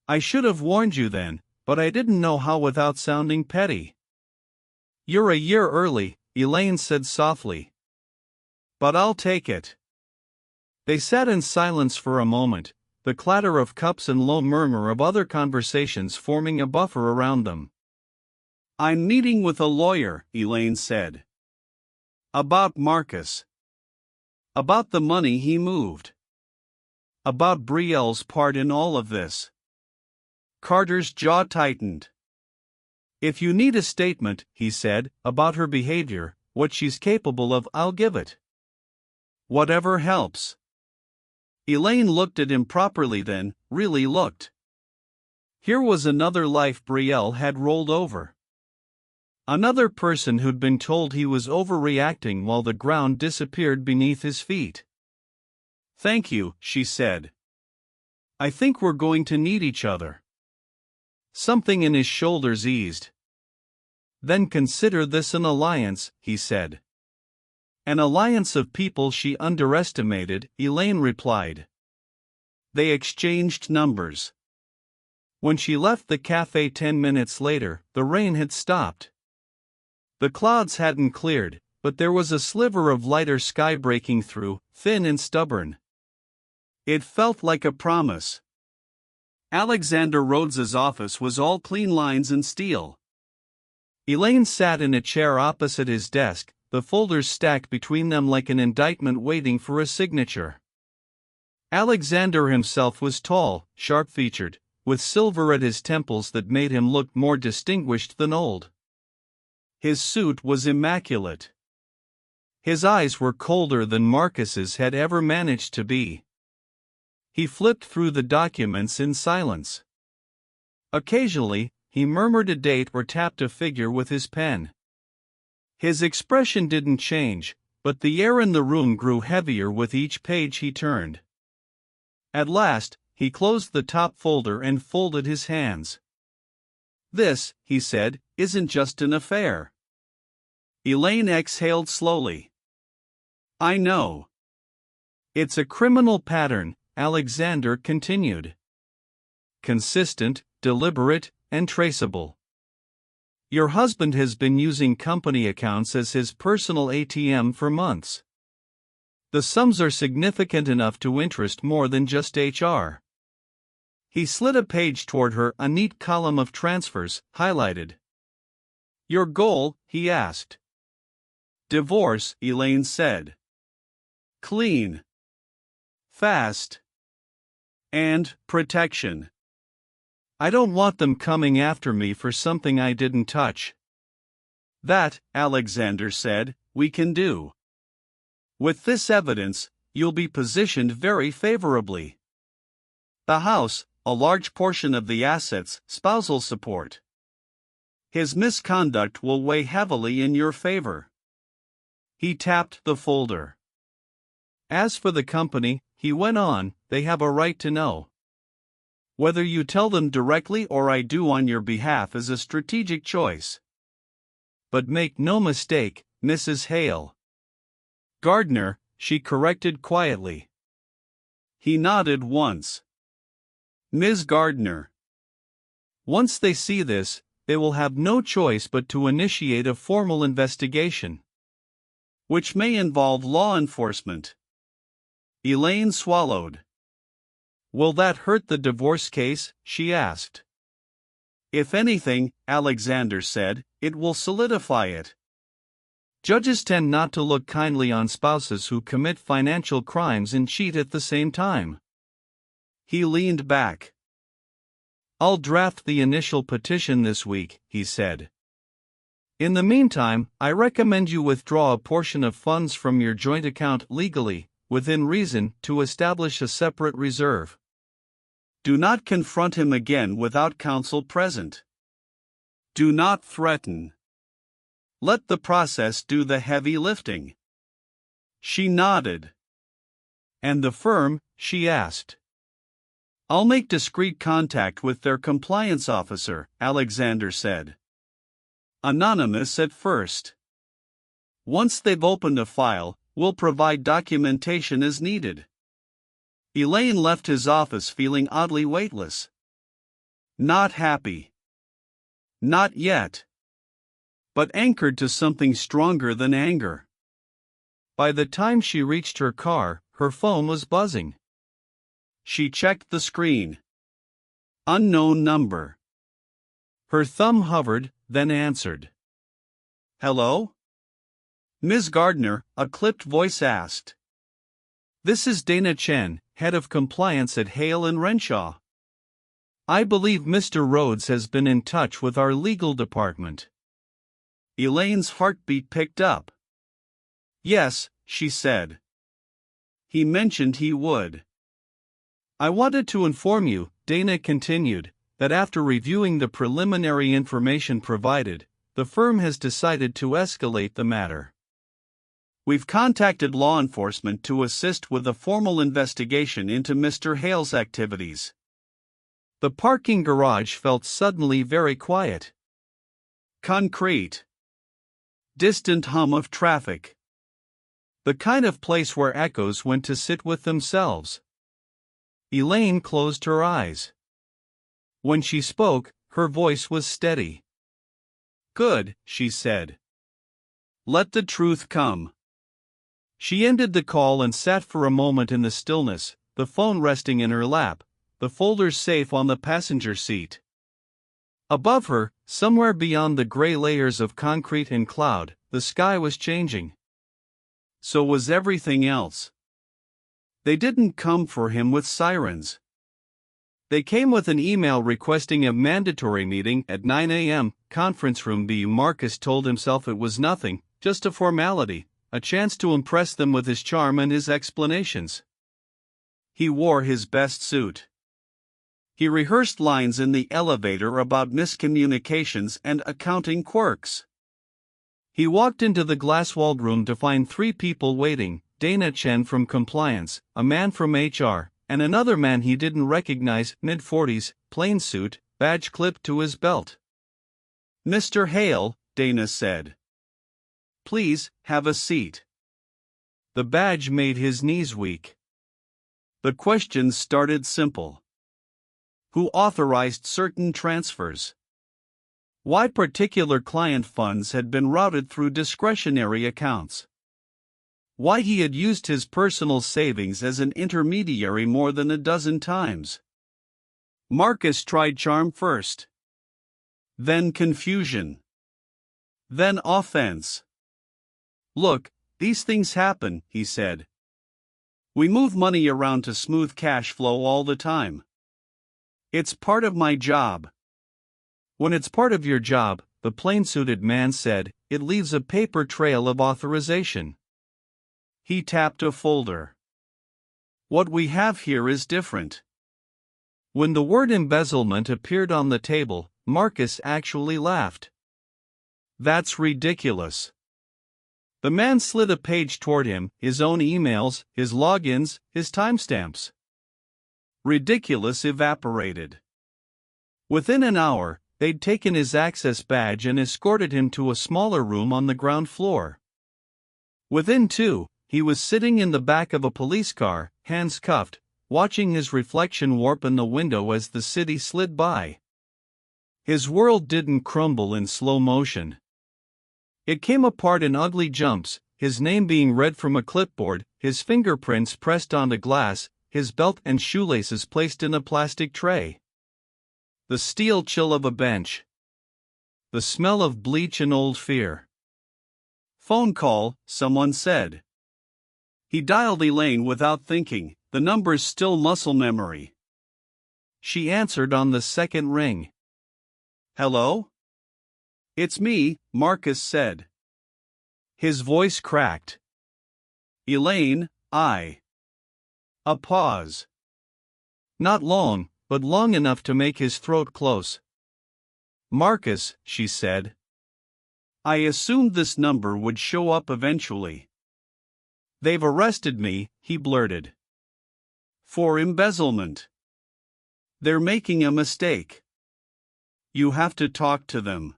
[SPEAKER 1] I should have warned you then, but I didn't know how without sounding petty. You're a year early, Elaine said softly. But I'll take it. They sat in silence for a moment, the clatter of cups and low murmur of other conversations forming a buffer around them. I'm meeting with a lawyer, Elaine said. About Marcus. About the money he moved. About Betrayal's part in all of this. Carter's jaw tightened. If you need a statement, he said, about her behavior, what she's capable of, I'll give it. Whatever helps. Elaine looked at him properly then, really looked. Here was another life Betrayal had rolled over. Another person who'd been told he was overreacting while the ground disappeared beneath his feet. Thank you, she said. I think we're going to need each other. Something in his shoulders eased. Then consider this an alliance, he said. An alliance of people she underestimated, Elaine replied. They exchanged numbers. When she left the cafe 10 minutes later, the rain had stopped. The clouds hadn't cleared, but there was a sliver of lighter sky breaking through, thin and stubborn. It felt like a promise. Alexander Rhodes's office was all clean lines and steel. Elaine sat in a chair opposite his desk, the folders stacked between them like an indictment waiting for a signature. Alexander himself was tall, sharp-featured, with silver at his temples that made him look more distinguished than old. His suit was immaculate. His eyes were colder than Marcus's had ever managed to be. He flipped through the documents in silence. Occasionally, he murmured a date or tapped a figure with his pen. His expression didn't change, but the air in the room grew heavier with each page he turned. At last, he closed the top folder and folded his hands. This, he said, isn't just an affair. Elaine exhaled slowly. I know. It's a criminal pattern, Alexander continued. Consistent, deliberate, and traceable. Your husband has been using company accounts as his personal ATM for months. The sums are significant enough to interest more than just HR. He slid a page toward her, a neat column of transfers, highlighted. Your goal? He asked. Divorce, Elaine said. Clean. Fast. And protection. I don't want them coming after me for something I didn't touch. That, Alexander said, we can do. With this evidence, you'll be positioned very favorably. The house, a large portion of the assets, spousal support. His misconduct will weigh heavily in your favor. He tapped the folder. As for the company, he went on, they have a right to know. Whether you tell them directly or I do on your behalf is a strategic choice. But make no mistake, Mrs. Hale. Gardner, she corrected quietly. He nodded once. Ms. Gardner. Once they see this, they will have no choice but to initiate a formal investigation, which may involve law enforcement. Elaine swallowed. Will that hurt the divorce case? She asked. If anything, Alexander said, it will solidify it. Judges tend not to look kindly on spouses who commit financial crimes and cheat at the same time. He leaned back. I'll draft the initial petition this week, he said. In the meantime, I recommend you withdraw a portion of funds from your joint account legally, within reason, to establish a separate reserve. Do not confront him again without counsel present. Do not threaten. Let the process do the heavy lifting. She nodded. And the firm? She asked. I'll make discreet contact with their compliance officer, Alexander said. Anonymous at first. Once they've opened a file, we'll provide documentation as needed. Elaine left his office feeling oddly weightless. Not happy. Not yet. But anchored to something stronger than anger. By the time she reached her car, her phone was buzzing. She checked the screen. Unknown number. Her thumb hovered, then answered. Hello? Ms. Gardner, a clipped voice asked. This is Dana Chen, head of compliance at Hale and Renshaw. I believe Mr. Rhodes has been in touch with our legal department. Elaine's heartbeat picked up. Yes, she said. He mentioned he would. I wanted to inform you, Dana continued, that after reviewing the preliminary information provided, the firm has decided to escalate the matter. We've contacted law enforcement to assist with a formal investigation into Mr. Hale's activities. The parking garage felt suddenly very quiet. Concrete. Distant hum of traffic. The kind of place where echoes went to sit with themselves. Elaine closed her eyes. When she spoke, her voice was steady. Good, she said. Let the truth come. She ended the call and sat for a moment in the stillness, the phone resting in her lap, the folders safe on the passenger seat. Above her, somewhere beyond the gray layers of concrete and cloud, the sky was changing. So was everything else. They didn't come for him with sirens. They came with an email requesting a mandatory meeting at 9 a.m., conference room B. Marcus told himself it was nothing, just a formality, a chance to impress them with his charm and his explanations. He wore his best suit. He rehearsed lines in the elevator about miscommunications and accounting quirks. He walked into the glass-walled room to find three people waiting, Dana Chen from compliance, a man from HR, and another man he didn't recognize, mid-40s, plain suit, badge clipped to his belt. Mr. Hale, Dana said. Please, have a seat. The badge made his knees weak. The questions started simple. Who authorized certain transfers? Why particular client funds had been routed through discretionary accounts? Why he had used his personal savings as an intermediary more than a dozen times. Marcus tried charm first. Then confusion. Then offense. Look, these things happen, he said. We move money around to smooth cash flow all the time. It's part of my job. When it's part of your job, the plain-suited man said, it leaves a paper trail of authorization. He tapped a folder. What we have here is different. When the word embezzlement appeared on the table, Marcus actually laughed. That's ridiculous. The man slid a page toward him, his own emails, his logins, his timestamps. Ridiculous evaporated. Within an hour, they'd taken his access badge and escorted him to a smaller room on the ground floor. Within 2, he was sitting in the back of a police car, hands cuffed, watching his reflection warp in the window as the city slid by. His world didn't crumble in slow motion. It came apart in ugly jumps, his name being read from a clipboard, his fingerprints pressed onto glass, his belt and shoelaces placed in a plastic tray. The steel chill of a bench. The smell of bleach and old fear. Phone call, someone said. He dialed Elaine without thinking, the number's still muscle memory. She answered on the second ring. Hello? It's me, Marcus said. His voice cracked. Elaine, A pause. Not long, but long enough to make his throat close. Marcus, she said. I assumed this number would show up eventually. They've arrested me, he blurted. For embezzlement. They're making a mistake. You have to talk to them.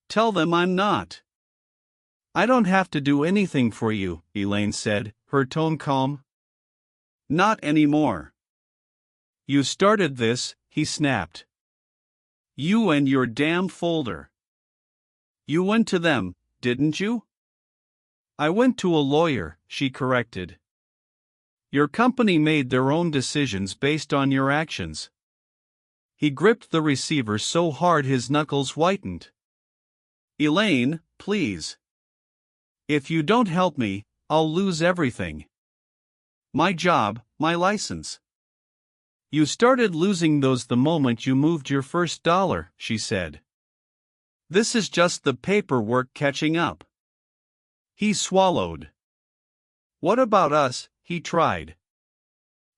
[SPEAKER 1] Tell them I'm not. I don't have to do anything for you, Elaine said, her tone calm. Not anymore. You started this, he snapped. You and your damn folder. You went to them, didn't you? I went to a lawyer, she corrected. Your company made their own decisions based on your actions. He gripped the receiver so hard his knuckles whitened. Elaine, please. If you don't help me, I'll lose everything. My job, my license. You started losing those the moment you moved your first dollar, she said. This is just the paperwork catching up. He swallowed. What about us? He tried.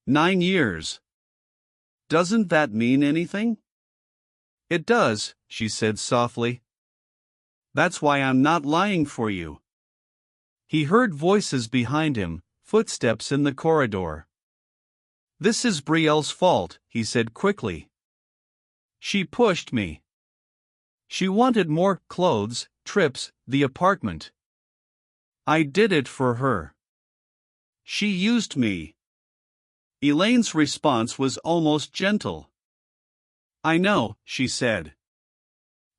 [SPEAKER 1] 9 years. Doesn't that mean anything? It does, she said softly. That's why I'm not lying for you. He heard voices behind him, footsteps in the corridor. This is Brielle's fault, he said quickly. She pushed me. She wanted more clothes, trips, the apartment. I did it for her. She used me. Elaine's response was almost gentle. I know, she said.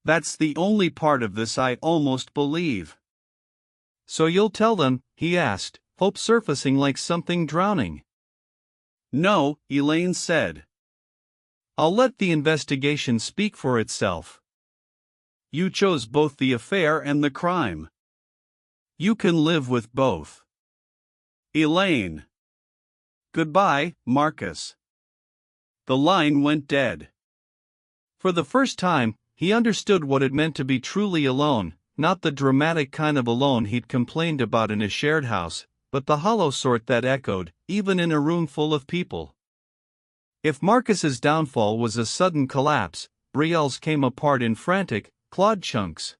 [SPEAKER 1] That's the only part of this I almost believe. So you'll tell them, he asked, hope surfacing like something drowning. No, Elaine said. I'll let the investigation speak for itself. You chose both the affair and the crime. You can live with both. Elaine. Goodbye, Marcus. The line went dead. For the first time, he understood what it meant to be truly alone, not the dramatic kind of alone he'd complained about in a shared house, but the hollow sort that echoed, even in a room full of people. If Marcus's downfall was a sudden collapse, Brielle's came apart in frantic, clawed chunks.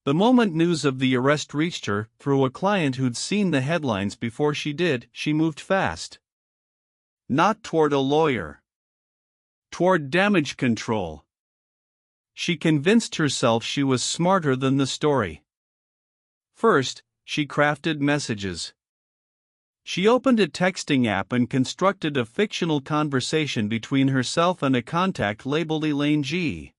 [SPEAKER 1] The moment news of the arrest reached her, through a client who'd seen the headlines before she did, she moved fast. Not toward a lawyer. Toward damage control. She convinced herself she was smarter than the story. First, she crafted messages. She opened a texting app and constructed a fictional conversation between herself and a contact labeled Elaine G.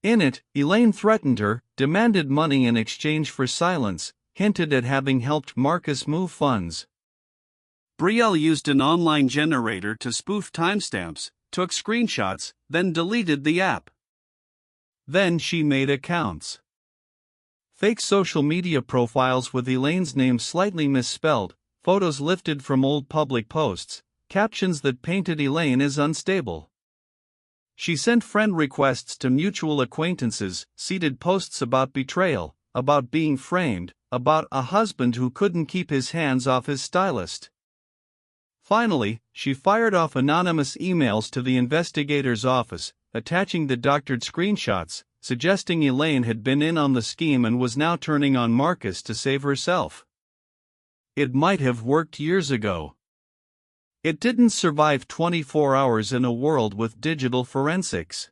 [SPEAKER 1] In it, Elaine threatened her, demanded money in exchange for silence, hinted at having helped Marcus move funds. Brielle used an online generator to spoof timestamps, took screenshots, then deleted the app. Then she made accounts. Fake social media profiles with Elaine's name slightly misspelled, photos lifted from old public posts, captions that painted Elaine as unstable. She sent friend requests to mutual acquaintances, seeded posts about betrayal, about being framed, about a husband who couldn't keep his hands off his stylist. Finally, she fired off anonymous emails to the investigator's office, attaching the doctored screenshots, suggesting Elaine had been in on the scheme and was now turning on Marcus to save herself. It might have worked years ago. It didn't survive 24 hours in a world with digital forensics.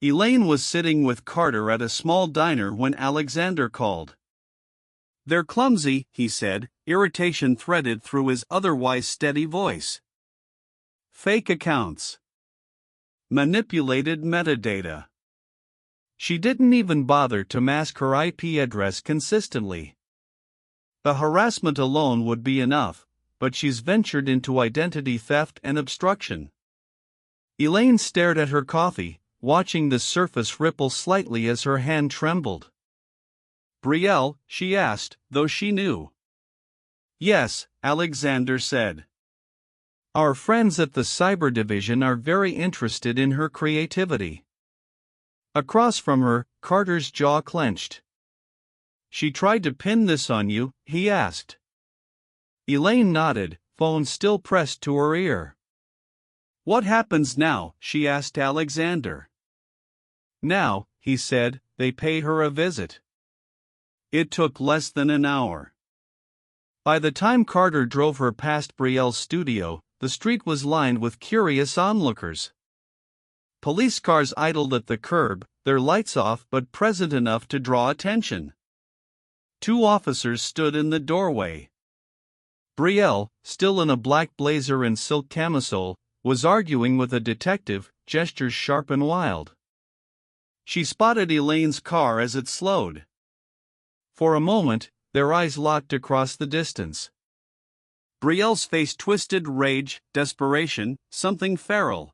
[SPEAKER 1] Elaine was sitting with Carter at a small diner when Alexander called. "They're clumsy," he said, irritation threaded through his otherwise steady voice. "Fake accounts. Manipulated metadata." She didn't even bother to mask her IP address consistently. The harassment alone would be enough, but she's ventured into identity theft and obstruction. Elaine stared at her coffee, watching the surface ripple slightly as her hand trembled. "Brielle?" she asked, though she knew. "Yes," Alexander said. "Our friends at the Cyber Division are very interested in her creativity." Across from her, Carter's jaw clenched. "She tried to pin this on you?" he asked. Elaine nodded, phone still pressed to her ear. "What happens now?" she asked Alexander. "Now," he said, "they pay her a visit." It took less than an hour. By the time Carter drove her past Brielle's studio, the street was lined with curious onlookers. Police cars idled at the curb, their lights off but present enough to draw attention. 2 officers stood in the doorway. Brielle, still in a black blazer and silk camisole, was arguing with a detective, gestures sharp and wild. She spotted Elaine's car as it slowed. For a moment, their eyes locked across the distance. Brielle's face twisted, rage, desperation, something feral.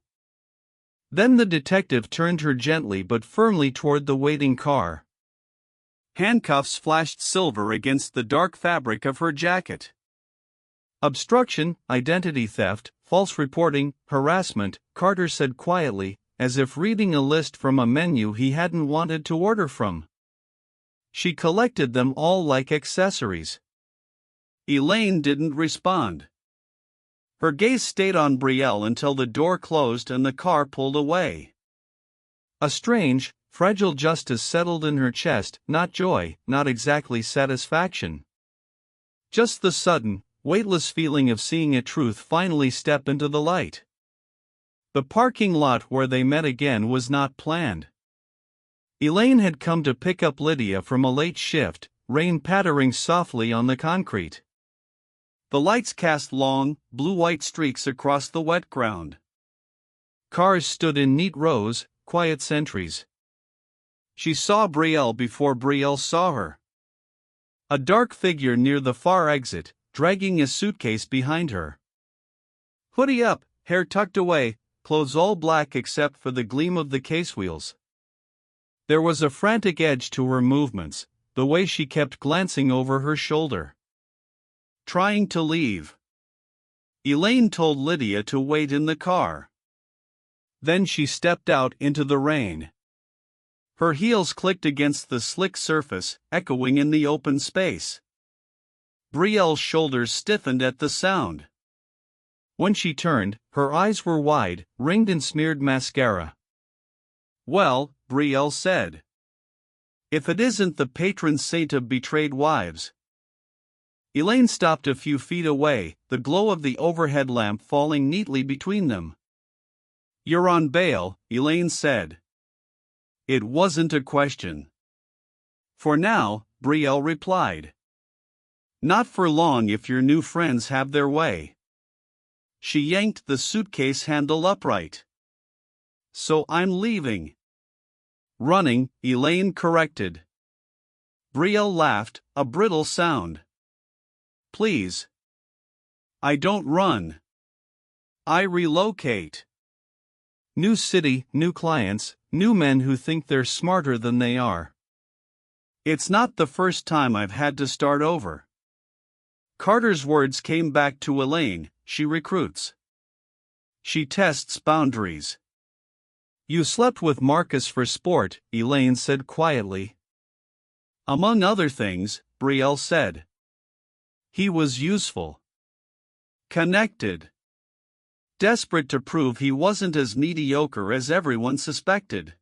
[SPEAKER 1] Then the detective turned her gently but firmly toward the waiting car. Handcuffs flashed silver against the dark fabric of her jacket. "Obstruction, identity theft, false reporting, harassment," Carter said quietly, as if reading a list from a menu he hadn't wanted to order from. She collected them all like accessories. Elaine didn't respond. Her gaze stayed on Brielle until the door closed and the car pulled away. A strange, fragile justice settled in her chest, not joy, not exactly satisfaction. Just the sudden, weightless feeling of seeing a truth finally step into the light. The parking lot where they met again was not planned. Elaine had come to pick up Lydia from a late shift, rain pattering softly on the concrete. The lights cast long, blue-white streaks across the wet ground. Cars stood in neat rows, quiet sentries. She saw Brielle before Brielle saw her. A dark figure near the far exit, dragging a suitcase behind her. Hoodie up, hair tucked away, clothes all black except for the gleam of the case wheels. There was a frantic edge to her movements, the way she kept glancing over her shoulder. Trying to leave. Elaine told Lydia to wait in the car. Then she stepped out into the rain. Her heels clicked against the slick surface, echoing in the open space. Brielle's shoulders stiffened at the sound. When she turned, her eyes were wide, ringed in smeared mascara. "Well," Brielle said. "If it isn't the patron saint of betrayed wives." Elaine stopped a few feet away, the glow of the overhead lamp falling neatly between them. "You're on bail," Elaine said. It wasn't a question. "For now," Brielle replied. "Not for long if your new friends have their way." She yanked the suitcase handle upright. "So I'm leaving." "Running," Elaine corrected. Brielle laughed, a brittle sound. "Please. I don't run. I relocate. New city, new clients, new men who think they're smarter than they are. It's not the first time I've had to start over." Carter's words came back to Elaine. She recruits. She tests boundaries. You slept with Marcus for sport, Elaine said quietly. Among other things, Betrayal said. He was useful. Connected. Desperate to prove he wasn't as mediocre as everyone suspected.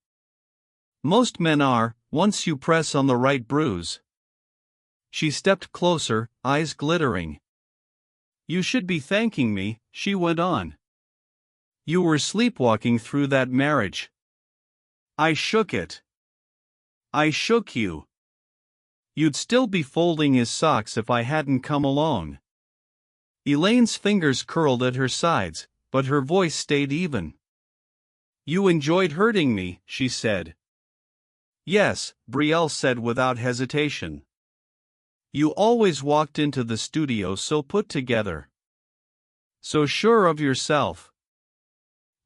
[SPEAKER 1] Most men are, once you press on the right bruise. She stepped closer, eyes glittering. You should be thanking me, she went on. You were sleepwalking through that marriage. I shook it. I shook you. You'd still be folding his socks if I hadn't come along. Elaine's fingers curled at her sides, but her voice stayed even. You enjoyed hurting me, she said. Yes, Betrayal said without hesitation. You always walked into the studio so put together. So sure of yourself.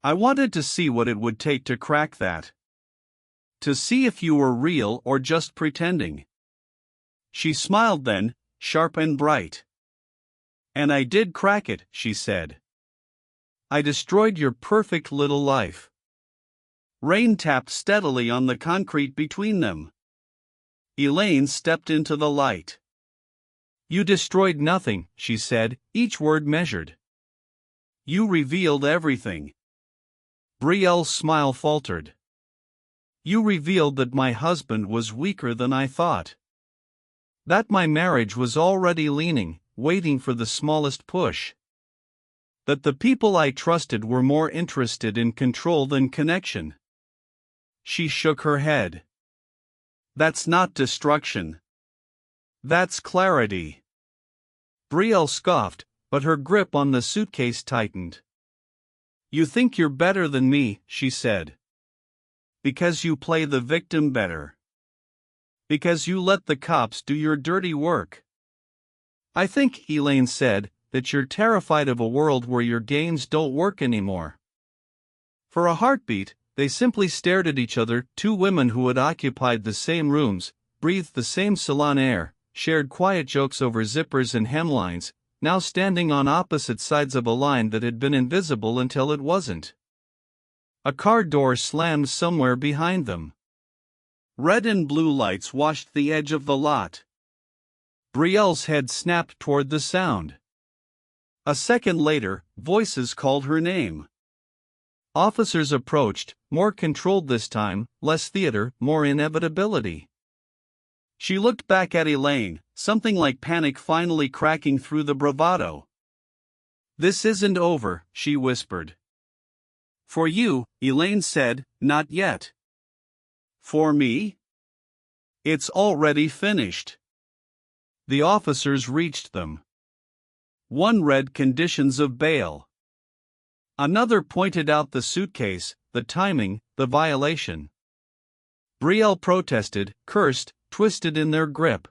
[SPEAKER 1] I wanted to see what it would take to crack that. To see if you were real or just pretending. She smiled then, sharp and bright. And I did crack it, she said. I destroyed your perfect little life. Rain tapped steadily on the concrete between them. Elaine stepped into the light. You destroyed nothing, she said, each word measured. You revealed everything. Betrayal's smile faltered. You revealed that my husband was weaker than I thought. That my marriage was already leaning, waiting for the smallest push. That the people I trusted were more interested in control than connection. She shook her head. That's not destruction. That's clarity. Betrayal scoffed, but her grip on the suitcase tightened. You think you're better than me, she said. Because you play the victim better. Because you let the cops do your dirty work. I think, Elaine said, that you're terrified of a world where your games don't work anymore. For a heartbeat, they simply stared at each other, two women who had occupied the same rooms, breathed the same salon air, shared quiet jokes over zippers and hemlines, now standing on opposite sides of a line that had been invisible until it wasn't. A car door slammed somewhere behind them. Red and blue lights washed the edge of the lot. Betrayal's head snapped toward the sound. A second later, voices called her name. Officers approached, more controlled this time, less theater, more inevitability. She looked back at Elaine, something like panic finally cracking through the bravado. This isn't over, she whispered. For you, Elaine said, not yet. For me? It's already finished. The officers reached them. One read conditions of bail. Another pointed out the suitcase, the timing, the violation. Betrayal protested, cursed, twisted in their grip.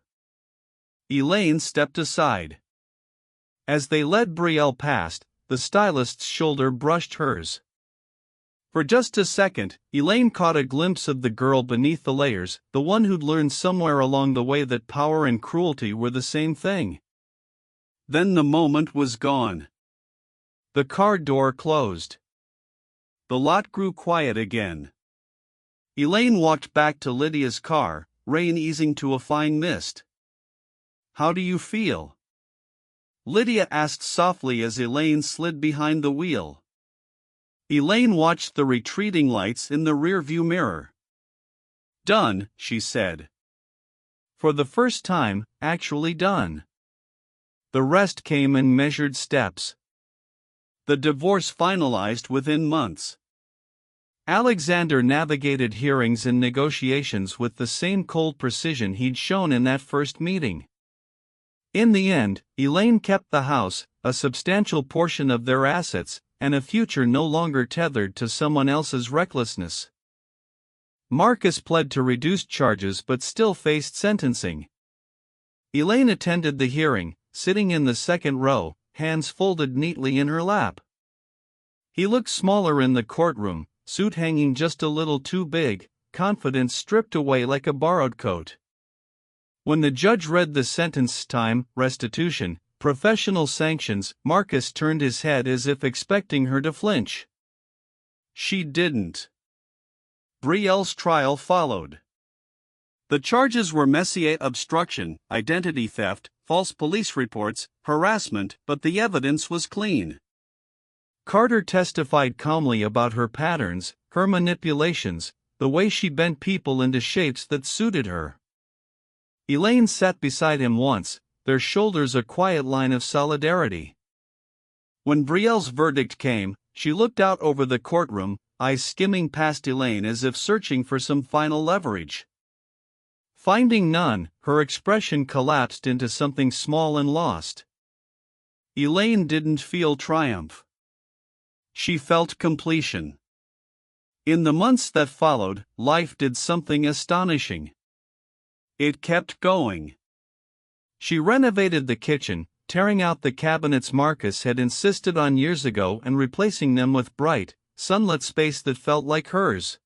[SPEAKER 1] Elaine stepped aside. As they led Betrayal past, the stylist's shoulder brushed hers. For just a second, Elaine caught a glimpse of the girl beneath the layers, the one who'd learned somewhere along the way that power and cruelty were the same thing. Then the moment was gone. The car door closed. The lot grew quiet again. Elaine walked back to Lydia's car, rain easing to a fine mist. How do you feel? Lydia asked softly as Elaine slid behind the wheel. Elaine watched the retreating lights in the rearview mirror. Done, she said. For the first time, actually done. The rest came in measured steps. The divorce finalized within months. Alexander navigated hearings and negotiations with the same cold precision he'd shown in that first meeting. In the end, Elaine kept the house, a substantial portion of their assets, and a future no longer tethered to someone else's recklessness. Marcus pled to reduced charges but still faced sentencing. Elaine attended the hearing, sitting in the second row, hands folded neatly in her lap. He looked smaller in the courtroom, suit hanging just a little too big, confidence stripped away like a borrowed coat. When the judge read the sentence, time, restitution, professional sanctions, Marcus turned his head as if expecting her to flinch. She didn't. Brielle's trial followed. The charges were messier obstruction, identity theft, false police reports, harassment, but the evidence was clean. Carter testified calmly about her patterns, her manipulations, the way she bent people into shapes that suited her. Elaine sat beside him once, their shoulders a quiet line of solidarity. When Brielle's verdict came, she looked out over the courtroom, eyes skimming past Elaine as if searching for some final leverage. Finding none, her expression collapsed into something small and lost. Elaine didn't feel triumph. She felt completion. In the months that followed, life did something astonishing. It kept going. She renovated the kitchen, tearing out the cabinets Marcus had insisted on years ago and replacing them with bright, sunlit space that felt like hers.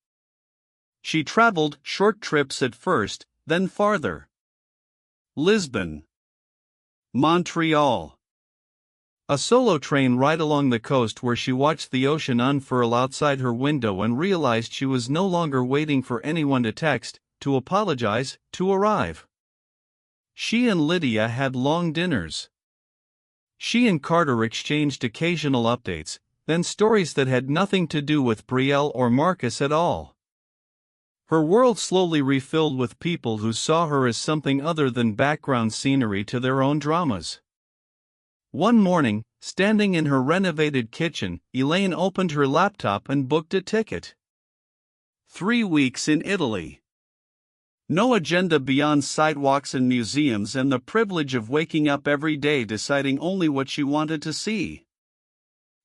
[SPEAKER 1] She traveled short trips at first, then farther. Lisbon. Montreal. A solo train ride along the coast where she watched the ocean unfurl outside her window and realized she was no longer waiting for anyone to text, to apologize, to arrive. She and Lydia had long dinners. She and Carter exchanged occasional updates, then stories that had nothing to do with Brielle or Marcus at all. Her world slowly refilled with people who saw her as something other than background scenery to their own dramas. One morning, standing in her renovated kitchen, Elaine opened her laptop and booked a ticket. 3 weeks in Italy. No agenda beyond sidewalks and museums and the privilege of waking up every day deciding only what she wanted to see.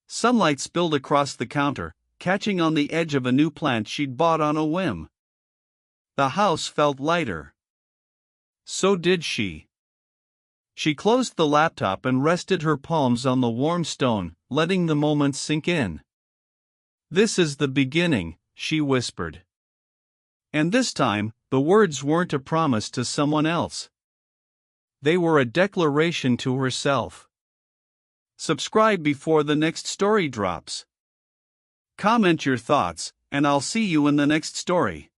[SPEAKER 1] Sunlight spilled across the counter, catching on the edge of a new plant she'd bought on a whim. The house felt lighter. So did she. She closed the laptop and rested her palms on the warm stone, letting the moment sink in. "This is the beginning," she whispered. And this time, the words weren't a promise to someone else. They were a declaration to herself. Subscribe before the next story drops. Comment your thoughts, and I'll see you in the next story.